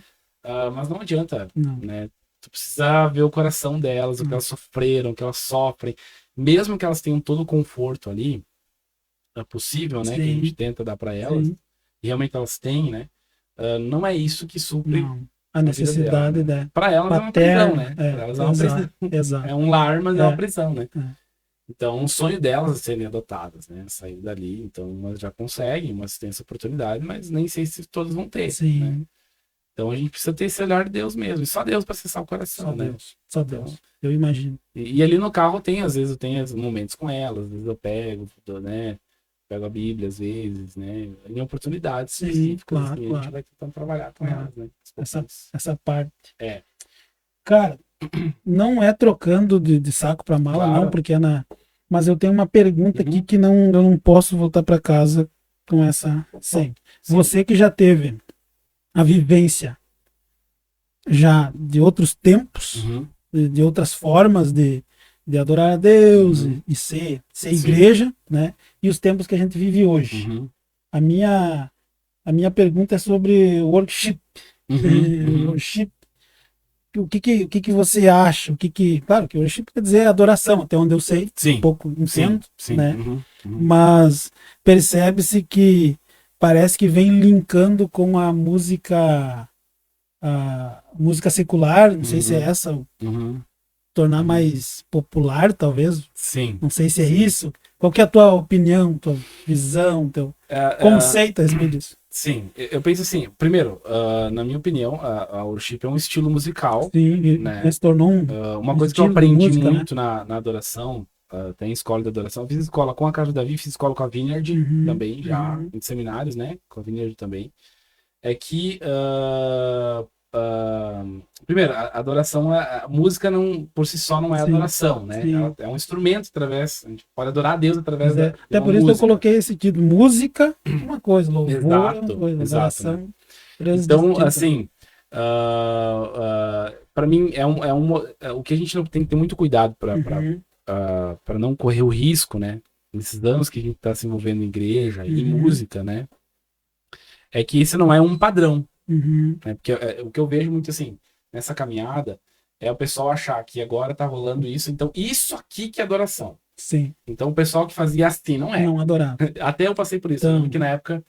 Mas não adianta, Não. né? Tu precisa ver o coração delas, o que elas sofreram, o que elas sofrem, mesmo que elas tenham todo o conforto ali, é possível, né? Que a Sim. gente tenta dar para elas, Sim. e realmente elas têm, né? Não é isso que supre Não. A a vida dela, necessidade né? da Para elas é uma prisão, paterna. né? Para elas é uma prisão. Exato, exato. É um lar, mas é uma É. prisão, né? É. Então, o sonho delas é serem adotadas, né? Sair dali. Então, elas já conseguem, mas têm essa oportunidade, mas nem sei se todos vão ter, né? Sim. Então, a gente precisa ter esse olhar de Deus mesmo. E só Deus para acessar o coração, Só né? Deus. Só Deus. Eu imagino. E ali no carro tem, às vezes, eu tenho momentos com elas. Às vezes eu pego, né? Pego a Bíblia, às vezes, né? Em oportunidades Sim, específicas, claro, assim, a claro. gente vai tentando trabalhar com Claro. elas, né? Essa parte. É. Cara, não é trocando de saco para mala, Claro. não, porque é na. Mas eu tenho uma pergunta aqui Uhum. que eu não posso voltar para casa com essa sem. Sim. Você que já teve a vivência já de outros tempos, Uhum. de outras formas de adorar a Deus Uhum. e ser Sim. igreja, né? E os tempos que a gente vive hoje. Uhum. A minha pergunta é sobre worship. Uhum. Worship. O que você acha? Claro que worship quer dizer adoração, até onde eu sei, Sim. um pouco entendo, Sim. né? Uhum. Uhum. Mas percebe-se que parece que vem linkando com a música secular, não sei se é essa, Uhum. tornar mais popular, talvez, Sim. não sei se é Sim. isso. Qual que é a tua opinião, tua visão, teu conceito a respeito disso? Sim, eu penso assim, primeiro, na minha opinião, a worship é um estilo musical, Sim, né? se tornou Uma um coisa que eu estilo de aprendi música, muito na adoração, tem escola de adoração, eu fiz escola com a Casa do Davi, fiz escola com a Vineyard Uhum, também, já uhum. em seminários, né? Com a Vineyard também. É que, primeiro, a adoração, a música não, por si só não é Sim, adoração, né? sim. Ela é um instrumento a gente pode adorar a Deus através Mas de até uma por isso que eu música. coloquei esse título. Música, uma coisa, louvor, Exato, uma coisa, exato, né? adoração. Três Então, distintas. assim, para mim, o que a gente não tem que ter muito cuidado Uhum, para não correr o risco, né? Nesses anos que a gente está se envolvendo em igreja e em Uhum. música, né? É que esse não é um padrão, uhum. né? Porque o que eu vejo muito assim, nessa caminhada, é o pessoal achar que agora tá rolando isso, então isso aqui que é adoração. Sim, Então o pessoal que fazia assim, não é. não adorar. Até eu passei por isso, Então- porque na época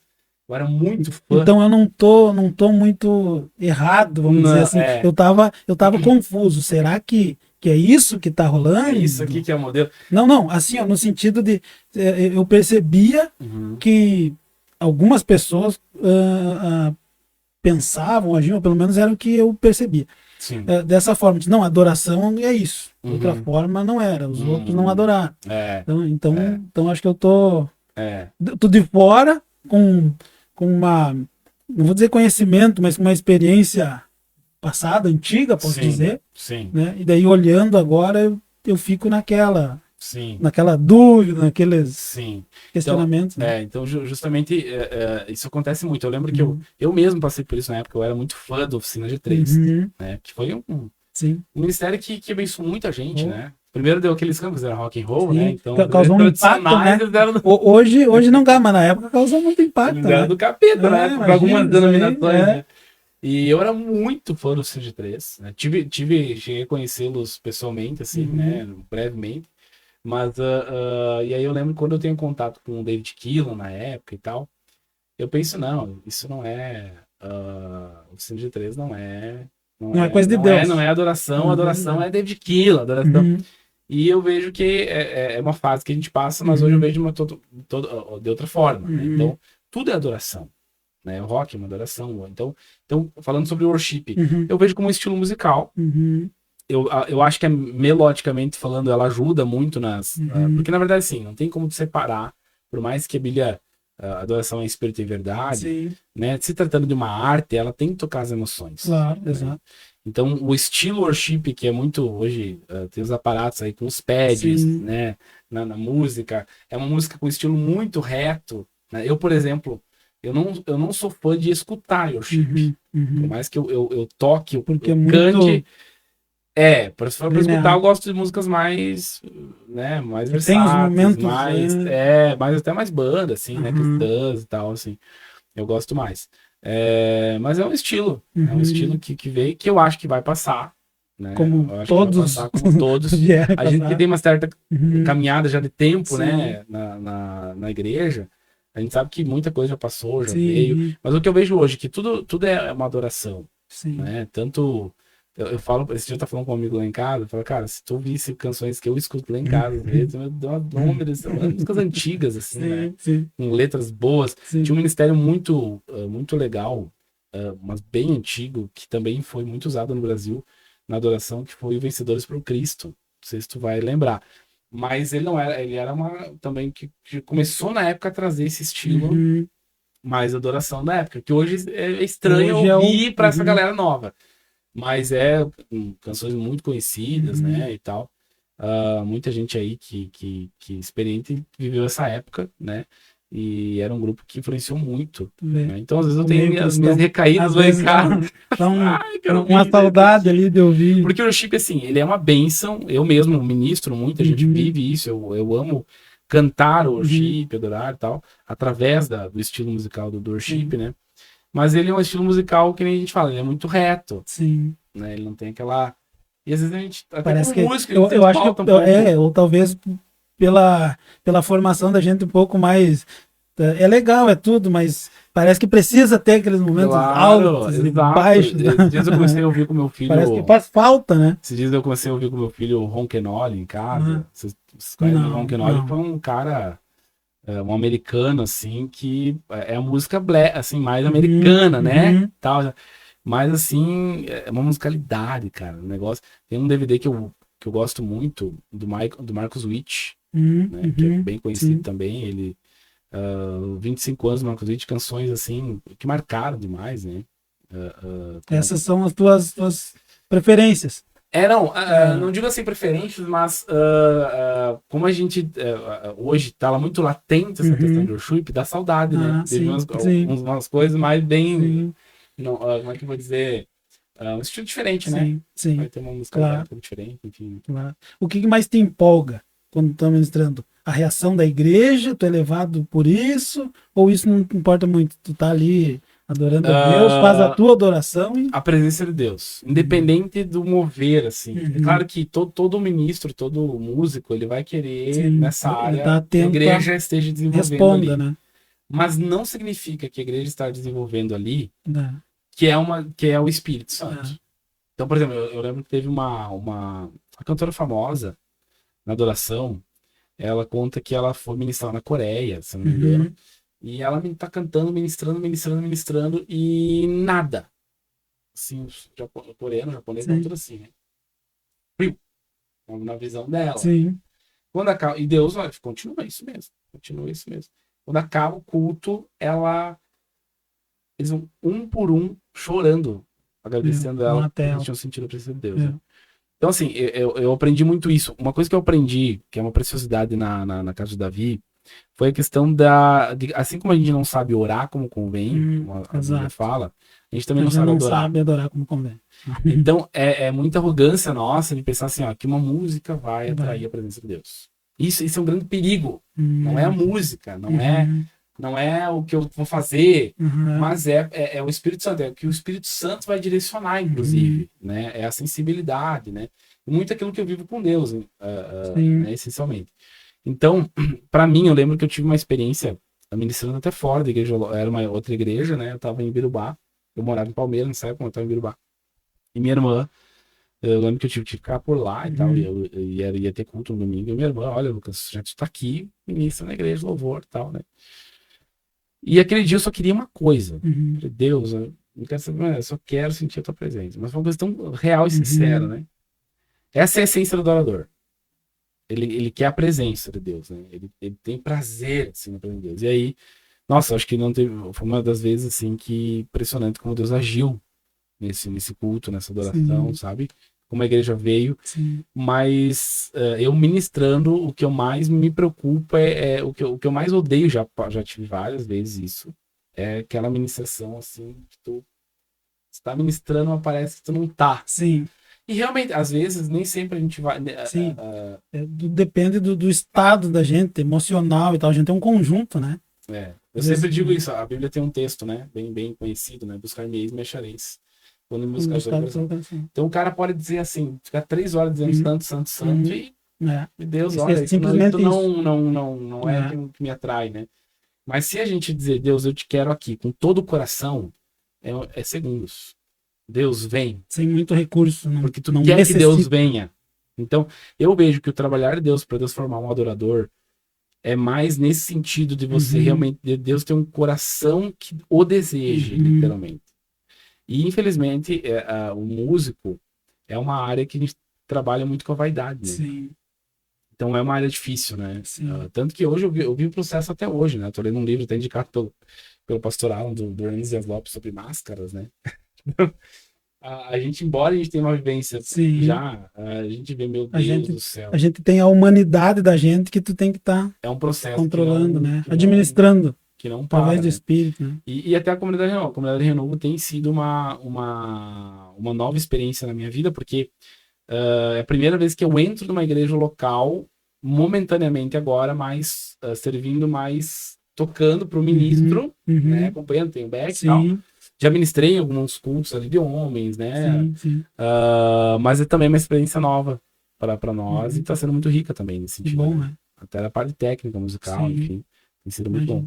eu era muito fã. Então eu não tô muito errado, vamos Não, dizer assim. é. Eu tava confuso. Será que é isso que tá rolando? É isso aqui que é o modelo. Não, assim, ó, no sentido de eu percebia que algumas pessoas pensavam, agiam, pelo menos era o que eu percebia. Sim. Dessa forma, de, não, adoração é isso. Uhum. Outra forma não era, os outros não adoraram. É. Então acho que eu tô É. de fora com uma, não vou dizer conhecimento, mas com uma experiência passada, antiga, posso Sim. dizer, Sim. né? E daí olhando agora eu fico naquela Sim. dúvida, naqueles Sim. questionamentos, né? Então justamente isso acontece muito. Eu lembro que eu mesmo passei por isso na época. Eu era muito fã da Oficina G3, Uhum, né? Que foi sim. um ministério que abençoou muita gente, Oh. né? Primeiro deu aqueles campos, era rock and roll, Sim. né? Então, Causou um impacto, né? eles eram Hoje não dá, mas na época causou muito impacto, eles eram né? do capeta, É, né? Para imagina, algumas isso aí, denominações, é. né? E eu era muito fã do CG3, né? Cheguei a conhecê-los pessoalmente, assim, Uhum. né? Brevemente. Mas, e aí eu lembro quando eu tenho contato com o David Keelan na época e tal, eu penso, não, isso não é, o CG3 não é coisa de Deus. não é adoração, Uhum. adoração é David Keelan, adoração. Uhum. E eu vejo que é uma fase que a gente passa, mas hoje eu vejo de outra forma, né? Uhum. Então, tudo é adoração, né? O rock é uma adoração. Então falando sobre o worship, Uhum. eu vejo como um estilo musical. Uhum. Eu acho que melodicamente falando, ela ajuda muito Uhum. porque na verdade, sim, não tem como separar, por mais que a Bíblia, a adoração é espírito e verdade, Sim, né? Se tratando de uma arte, ela tem que tocar as emoções. claro, né? exato. Então, o estilo worship, que é muito, hoje, tem os aparatos aí com os pads, Sim. né, na música, é uma música com estilo muito reto, né? Eu, por exemplo, eu não sou fã de escutar worship. Por mais que eu toque, Porque é eu muito cante, se for pra escutar, linear. eu gosto de músicas mais, né, mais E tem os versáteis, momentos, mais até mais banda, assim, né, cristãs e tal, assim. Eu gosto mais. Mas é um estilo que veio, que eu acho que vai passar, né? como Eu acho que vai todos passar como todos. vierem A gente que passar. tem uma certa caminhada já de tempo, Sim. né, na igreja, a gente sabe que muita coisa já passou, já Sim. veio. Mas o que eu vejo hoje, que tudo é uma adoração, Sim. né? Tanto... Eu falo, esse dia eu tava falando com um amigo lá em casa, eu falo, cara, se tu ouvisse canções que eu escuto lá em casa, às vezes, eu dou uma nome, são músicas antigas, assim, né? Sim. Com letras boas. Sim. Tinha um ministério muito legal, mas bem antigo, que também foi muito usado no Brasil, na adoração, que foi o Vencedores por Cristo. Não sei se tu vai lembrar. Mas ele não era, ele era uma também que começou na época a trazer esse estilo mais adoração da época, que hoje é estranho Hoje ouvir pra essa galera nova. Mas canções muito conhecidas, né, e tal. Muita gente aí que experiente viveu essa época, né, e era um grupo que influenciou muito, né? Então às vezes eu tenho as minhas recaídas lá em casa. Uma saudade ali de ouvir. Porque o worship, assim, ele é uma bênção, eu mesmo ministro, muita gente vive isso, eu amo cantar o worship, adorar e tal, através do estilo musical do worship, né? Mas ele é um estilo musical que nem a gente fala, ele é muito reto. Sim. Né? Ele não tem aquela... E às vezes a gente... Até parece que música, eu acho que ou talvez pela formação da gente um pouco mais... É legal, é tudo, mas parece que precisa ter aqueles momentos altos e baixos. Esses dias eu comecei a ouvir com meu filho... Parece que faz falta, né? Esses dias eu comecei a ouvir com meu filho o Ronquenoli em casa. Vocês conhecem o Ronquenoli? Foi um cara... um americano, assim, que é a música assim, mais americana, né? Tal. Mas, assim, é uma musicalidade, cara. O negócio... Tem um DVD que eu gosto muito, do Marcus Witt, né? Que é bem conhecido também. Ele... 25 anos do Marcus Witt, canções, assim, que marcaram demais, né? Essas são as tuas preferências. Não digo assim preferências, mas como a gente hoje tá lá muito latente essa questão do worship, dá saudade, né? Teve umas coisas mais bem... Não, como é que eu vou dizer? Um estilo diferente, né? Sim. Vai ter uma música diferente, enfim. Claro. O que mais te empolga quando estamos ministrando? A reação da igreja? Tu é levado por isso? Ou isso não importa muito? Tu tá ali... adorando a Deus, faz a tua adoração e... A presença de Deus, independente do mover, assim. É claro que todo ministro, todo músico, ele vai querer, nessa área, que a igreja esteja desenvolvendo ali. Né? Mas não significa que a igreja está desenvolvendo ali, que é o Espírito Santo. Então, por exemplo, eu lembro que teve uma cantora famosa na adoração, ela conta que ela foi ministrar na Coreia, se não me engano. E ela tá cantando, ministrando e nada. Assim, o coreano, o japonês, não tudo assim, né? Frio. Na visão dela. Sim. Quando acaba, e Deus, olha, continua isso mesmo. Quando acaba o culto, eles vão um por um chorando, agradecendo ela, porque eles tinham sentido a presença de Deus. Né? Então, assim, eu aprendi muito isso. Uma coisa que eu aprendi, que é uma preciosidade na casa de Davi, foi a questão assim como a gente não sabe orar como convém, como a Bíblia fala, a gente também não sabe adorar como convém. Então, é muita arrogância nossa de pensar assim, ó, que uma música vai atrair a presença de Deus. Isso é um grande perigo. Não é a música, não é o que eu vou fazer, mas é o Espírito Santo, é o que o Espírito Santo vai direcionar, inclusive, né? É a sensibilidade, né? E muito aquilo que eu vivo com Deus, né, essencialmente. Então, para mim, eu lembro que eu tive uma experiência ministrando até fora da igreja, era uma outra igreja, né? Eu tava em Birubá, eu morava em Palmeiras, nessa época, eu tava em Birubá. E minha irmã, eu lembro que eu tive que ficar por lá e tal, e eu ia ter culto no domingo, e minha irmã, olha, Lucas, já tu tá aqui, ministra na igreja, louvor e tal, né? E aquele dia eu só queria uma coisa. Falei, Deus, eu não quero saber, eu só quero sentir a tua presença. Mas foi uma coisa tão real e sincera, né? Essa é a essência do adorador. Ele quer a presença de Deus, né? Ele tem prazer, assim, na presença de Deus. E aí, nossa, acho que não teve... Foi uma das vezes, assim, que impressionante como Deus agiu nesse culto, nessa adoração, Sim. sabe? Como a igreja veio, Sim. mas eu ministrando, o que eu mais me preocupa o que eu mais odeio, já tive várias vezes isso, é aquela ministração assim, que tu está ministrando, mas parece que tu não tá. Sim. E realmente, às vezes, nem sempre a gente vai. Sim. Depende do estado da gente, emocional e tal. A gente é um conjunto, né? Eu sempre digo isso, a Bíblia tem um texto, né? Bem conhecido, né? Buscar-me-eis e me achareis. Quando me buscar Buscar o coração. Então o cara pode dizer assim, ficar 3 horas dizendo santo, e Deus, Isso olha, é isso simplesmente não é que me atrai, né? Mas se a gente dizer, Deus, eu te quero aqui, com todo o coração, é segundos. Deus vem. Sem muito recurso. Não, porque tu não quer necessita. que Deus venha. Então, eu vejo que o trabalhar de Deus para Deus formar um adorador é mais nesse sentido de você realmente, de Deus ter um coração que o deseje, literalmente. E, infelizmente, o músico é uma área que a gente trabalha muito com a vaidade, né? Sim. Então, é uma área difícil, né? Sim. Tanto que hoje eu vi o processo até hoje, né? Tô lendo um livro até indicado pelo pastor Alan, do Hernandes Dias Lopes, sobre máscaras, né? A gente, embora a gente tenha uma vivência já, a gente vê, meu Deus do céu. A gente tem a humanidade da gente que tu tem que estar é um processo controlando, né? que administrando. Que não para, através do né? espírito, né? E até a Comunidade Renovo. A Comunidade Renovo tem sido uma nova experiência na minha vida, porque é a primeira vez que eu entro numa igreja local, momentaneamente agora, mais servindo, mais tocando para o ministro, né? Acompanhando, tem o back e tal. Já ministrei em alguns cultos ali de homens, né? Sim. Mas é também uma experiência nova para nós e está sendo muito rica também nesse sentido. Bom, né? né? Até a parte técnica, musical, enfim. Tem sido muito bom.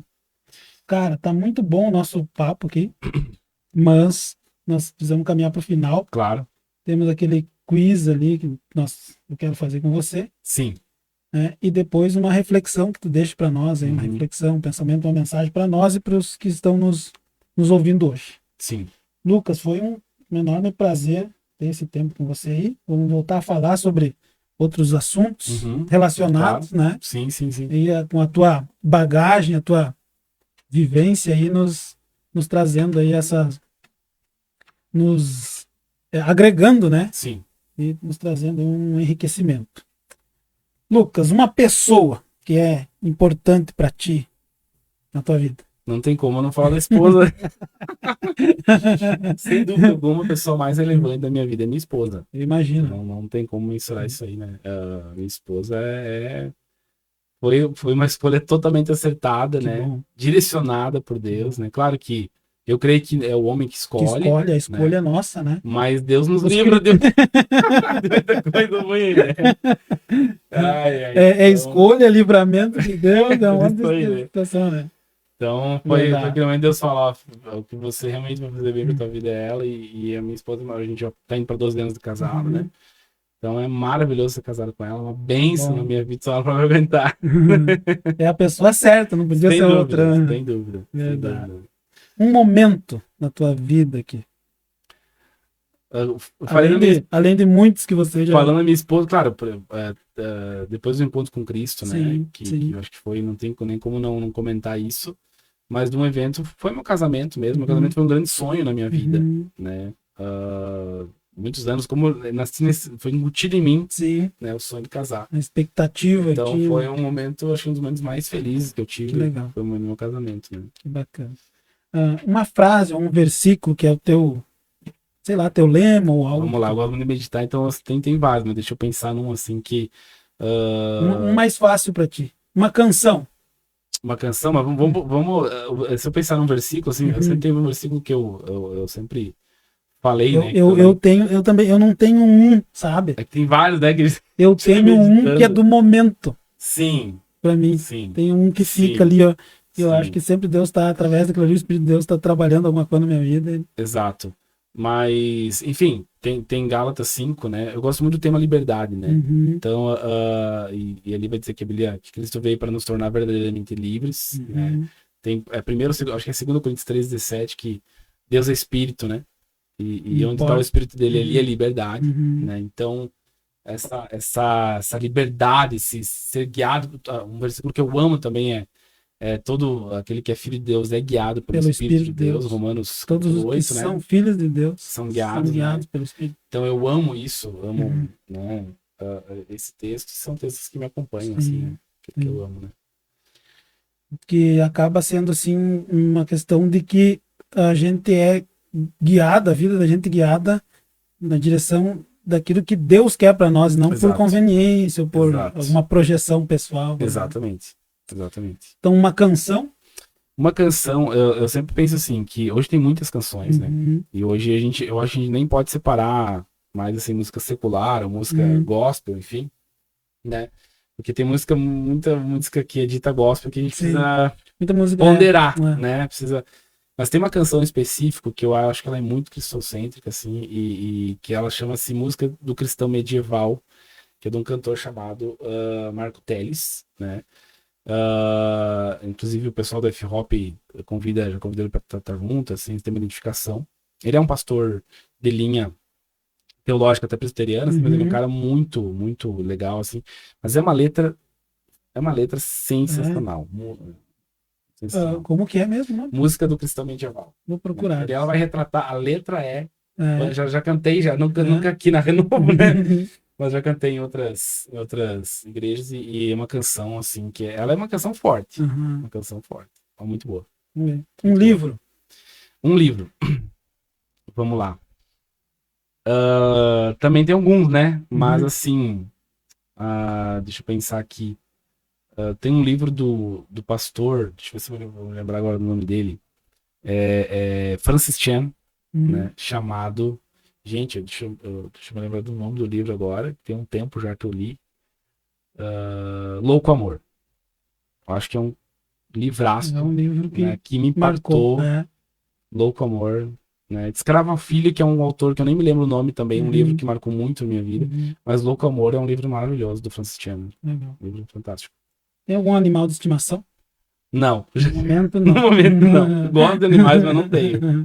Cara, tá muito bom o nosso papo aqui, mas nós precisamos caminhar para o final. Claro. Temos aquele quiz ali que eu quero fazer com você. Sim. Né? E depois uma reflexão que tu deixa para nós, aí, uma reflexão, um pensamento, uma mensagem para nós e para os que estão nos ouvindo hoje. Sim. Lucas, foi um enorme prazer ter esse tempo com você aí. Vamos voltar a falar sobre outros assuntos relacionados, claro. Né? Sim. E com a tua bagagem, a tua vivência aí nos trazendo aí agregando, né? Sim. E nos trazendo um enriquecimento. Lucas, uma pessoa que é importante para ti na tua vida. Não tem como eu não falar da esposa. Sem dúvida alguma, a pessoa mais relevante da minha vida é minha esposa. Eu imagino. Não tem como mensurar isso aí, né? Minha esposa foi uma escolha totalmente acertada, que né? Bom. Direcionada por Deus, né? Claro que eu creio que é o homem que escolhe. A escolha é nossa, né? Mas Deus nos livra de muita coisa ruim, né? Então... escolha, livramento de Deus, é uma situação, né? Então, foi realmente Deus falar, o que você realmente vai fazer bem pra tua vida é ela, e a minha esposa, a gente já tá indo pra 12 anos de casado, né? Então é maravilhoso ser casado com ela, uma bênção na minha vida, só ela pra me aguentar. É a pessoa certa, não podia ser outra. Sem dúvida. Um momento na tua vida aqui. Além de muitos que você já... Falando da minha esposa, claro, depois do encontro com Cristo, né? Que eu acho que foi, não tem nem como não comentar isso. Mas de um evento, foi meu casamento mesmo. Meu casamento foi um grande sonho na minha vida, né? Muitos anos, como eu nasci foi embutido em mim, né? O sonho de casar. A expectativa. Então foi um momento, acho que um dos momentos mais felizes que eu tive. Que legal. Foi o meu casamento, né? Que bacana. Uma frase, um versículo que é o teu, sei lá, teu lema ou algo. Vamos lá, eu gosto de meditar, então tem vários, mas deixa eu pensar num assim que... Um mais fácil pra ti. Uma canção. Uma canção, mas vamos se eu pensar num versículo, assim, eu sempre tenho um versículo que eu sempre falei, né? Eu não tenho um, sabe? É que tem vários, né? Eu tenho um que é do momento. Sim. Pra mim. Sim. Tem um que fica ali, ó. Eu acho que sempre Deus está, através daquilo ali, o Espírito de Deus está trabalhando alguma coisa na minha vida. Exato. Mas, enfim, tem Gálatas 5, né? Eu gosto muito do tema liberdade, né? Então, e ali vai dizer que Cristo veio para nos tornar verdadeiramente livres, né? Tem, primeiro, acho que é 2 Coríntios 3,17, que Deus é Espírito, né? E onde está o Espírito dele, ali é liberdade, né? Então, essa liberdade, ser guiado, um versículo que eu amo também é todo aquele que é filho de Deus é guiado pelo Espírito de Deus, Romanos Todos os 8, que são filhos de Deus são guiados, né? pelo Espírito. Então eu amo isso, amo Uhum. né, esse texto, são textos que me acompanham, Sim, assim, né? Que sim. eu amo, né? Que acaba sendo assim uma questão de que a gente é guiada, a vida da gente é guiada na direção daquilo que Deus quer para nós, não por Exato. conveniência ou por Exato. alguma projeção pessoal. Exatamente. Então, uma canção. Uma canção, eu sempre penso assim, que hoje tem muitas canções, né? Uhum. E hoje eu acho que a gente nem pode separar mais assim, música secular ou música gospel, enfim, né? Porque tem muita música que é dita gospel que a gente Sim. precisa Muita música. ponderar, É. né? Mas tem uma canção específica que eu acho que ela é muito cristocêntrica, assim, e que ela chama-se Música do Cristão Medieval, que é de um cantor chamado Marco Teles, né? Inclusive o pessoal do F-Hop já convidou ele para tratar junto, assim, tem uma identificação. Ele é um pastor de linha teológica até presbiteriana, assim, mas ele é um cara muito, muito legal, assim. Mas é uma letra sensacional. Sensacional. Como que é mesmo? Não? Música do Cristão Medieval. Vou procurar. Ela vai retratar, a letra já cantei, nunca aqui na Renovo, né? Mas já cantei em outras igrejas e é uma canção assim ela é uma canção forte, uma canção forte, é muito boa. Um livro. Vamos lá. Também tem alguns, né? Mas assim, deixa eu pensar aqui. Tem um livro do pastor, deixa eu ver se eu vou lembrar agora do nome dele, Francis Chan, né? Chamado, gente, deixa eu me lembrar do nome do livro agora, tem um tempo já que eu li. Louco Amor. Eu acho que é um livraço, um livro que, né, que me impactou. Marcou, Louco Amor, né? Descrava Filho, que é um autor que eu nem me lembro o nome também, um livro que marcou muito a minha vida. Mas Louco Amor é um livro maravilhoso do Francis Chan. Legal. Um livro fantástico. Tem algum animal de estimação? Não. No momento, não. No momento, não. Gosto de animais, mas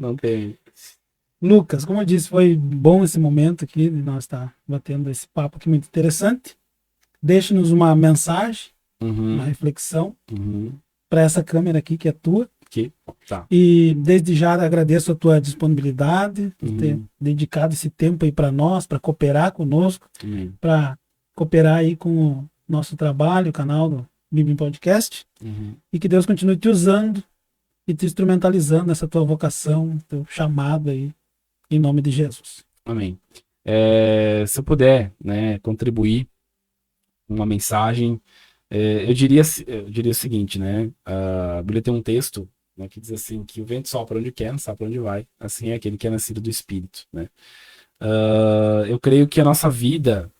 não tenho. Lucas, como eu disse, foi bom esse momento aqui de nós estar batendo esse papo aqui muito interessante. Deixe-nos uma mensagem, uma reflexão para essa câmera aqui que é tua. Tá. E desde já agradeço a tua disponibilidade, por ter dedicado esse tempo aí para nós, para cooperar conosco, para cooperar aí com o nosso trabalho, o canal do Bíblia em Podcast. E que Deus continue te usando e te instrumentalizando nessa tua vocação, teu chamado aí, em nome de Jesus. Amém. Se eu puder, né, contribuir uma mensagem, eu diria o seguinte, né? A Bíblia tem um texto, né, que diz assim, que o vento sopra onde quer, não sabe para onde vai, assim é aquele que é nascido do Espírito, né? Eu creio que a nossa vida,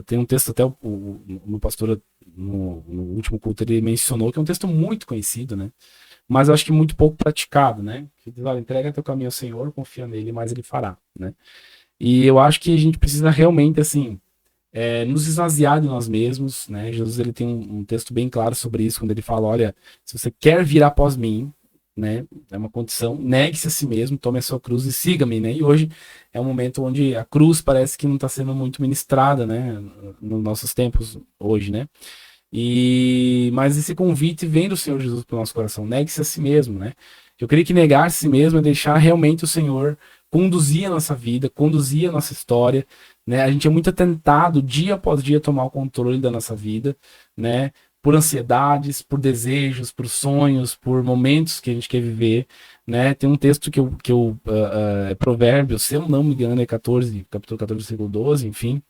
tem um texto até o meu pastor no último culto ele mencionou, que é um texto muito conhecido, né? Mas eu acho que muito pouco praticado, né? Que diz, olha, entrega teu caminho ao Senhor, confia nele, mas ele fará, né? E eu acho que a gente precisa realmente, assim, nos esvaziar de nós mesmos, né? Jesus ele tem um texto bem claro sobre isso, quando ele fala, olha, se você quer vir após mim, né? É uma condição, negue-se a si mesmo, tome a sua cruz e siga-me, né? E hoje é um momento onde a cruz parece que não está sendo muito ministrada, né? Nos nossos tempos hoje, né? Mas esse convite vem do Senhor Jesus para o nosso coração, negue-se a si mesmo, né? Eu creio que negar a si mesmo é deixar realmente o Senhor conduzir a nossa vida, conduzir a nossa história, né? A gente é muito tentado dia após dia tomar o controle da nossa vida, né? Por ansiedades, por desejos, por sonhos, por momentos que a gente quer viver, né? Tem um texto que é Provérbios, se eu não me engano, é capítulo 14, versículo 12, enfim,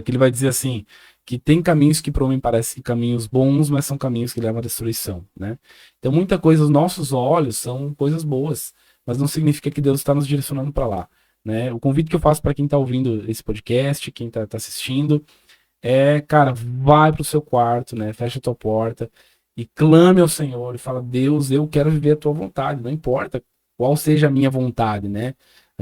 que ele vai dizer assim, que tem caminhos que para o homem parecem caminhos bons, mas são caminhos que levam à destruição, né? Então muita coisa, os nossos olhos são coisas boas, mas não significa que Deus está nos direcionando para lá, né? O convite que eu faço para quem está ouvindo esse podcast, quem está assistindo, cara, vai pro seu quarto, né? Fecha a tua porta e clame ao Senhor e fala, Deus, eu quero viver a tua vontade, não importa qual seja a minha vontade, né?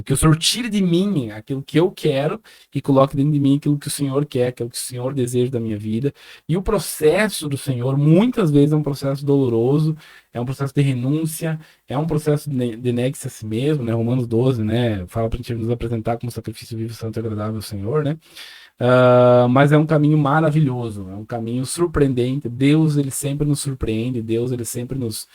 Que o Senhor tire de mim aquilo que eu quero e coloque dentro de mim aquilo que o Senhor quer, aquilo que o Senhor deseja da minha vida. E o processo do Senhor, muitas vezes, é um processo doloroso, é um processo de renúncia, é um processo de negue-se a si mesmo, né? Romanos 12, né? Fala pra gente nos apresentar como sacrifício vivo, santo e agradável ao Senhor, né? Mas é um caminho maravilhoso, é um caminho surpreendente. Deus, ele sempre nos surpreende, Deus, ele sempre nos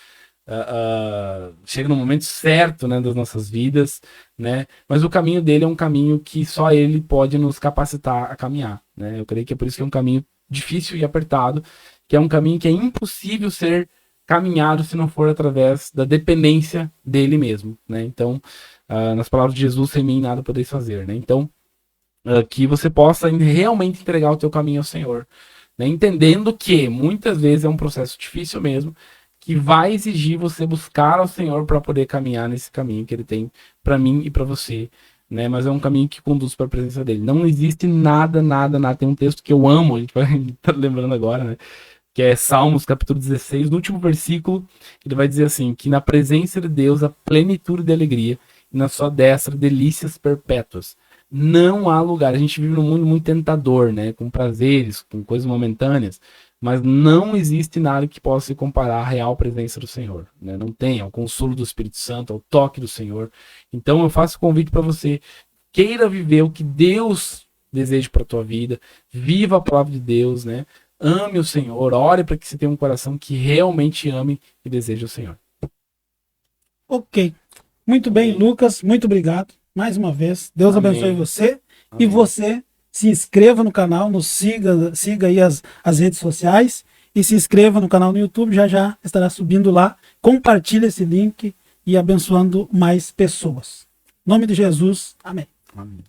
chega no momento certo, né, das nossas vidas, né? Mas o caminho dele é um caminho que só ele pode nos capacitar a caminhar, né? Eu creio que é por isso que é um caminho difícil e apertado, que é um caminho que é impossível ser caminhado se não for através da dependência dele mesmo, né? Então, nas palavras de Jesus, sem mim nada podeis fazer, né? Então, que você possa realmente entregar o teu caminho ao Senhor, né? Entendendo que muitas vezes é um processo difícil mesmo, que vai exigir você buscar ao Senhor para poder caminhar nesse caminho que ele tem para mim e para você, né? Mas é um caminho que conduz para a presença dele. Não existe nada. Tem um texto que eu amo, a gente vai estar lembrando agora, né? Que é Salmos, capítulo 16, no último versículo, ele vai dizer assim, que na presença de Deus há plenitude de alegria, e na sua destra delícias perpétuas. Não há lugar. A gente vive num mundo muito tentador, né? Com prazeres, com coisas momentâneas, mas não existe nada que possa se comparar à real presença do Senhor, né? Não tem, ao consolo do Espírito Santo, ao toque do Senhor. Então eu faço convite para você, queira viver o que Deus deseja para a tua vida, viva a palavra de Deus, né? Ame o Senhor, ore para que você tenha um coração que realmente ame e deseje o Senhor. Ok. Muito bem, Lucas. Muito obrigado. Mais uma vez. Deus Amém. abençoe você. Amém. E você se inscreva no canal, nos siga aí as redes sociais e se inscreva no canal no YouTube. Já estará subindo lá. Compartilhe esse link e abençoando mais pessoas. Em nome de Jesus. Amém. Amém.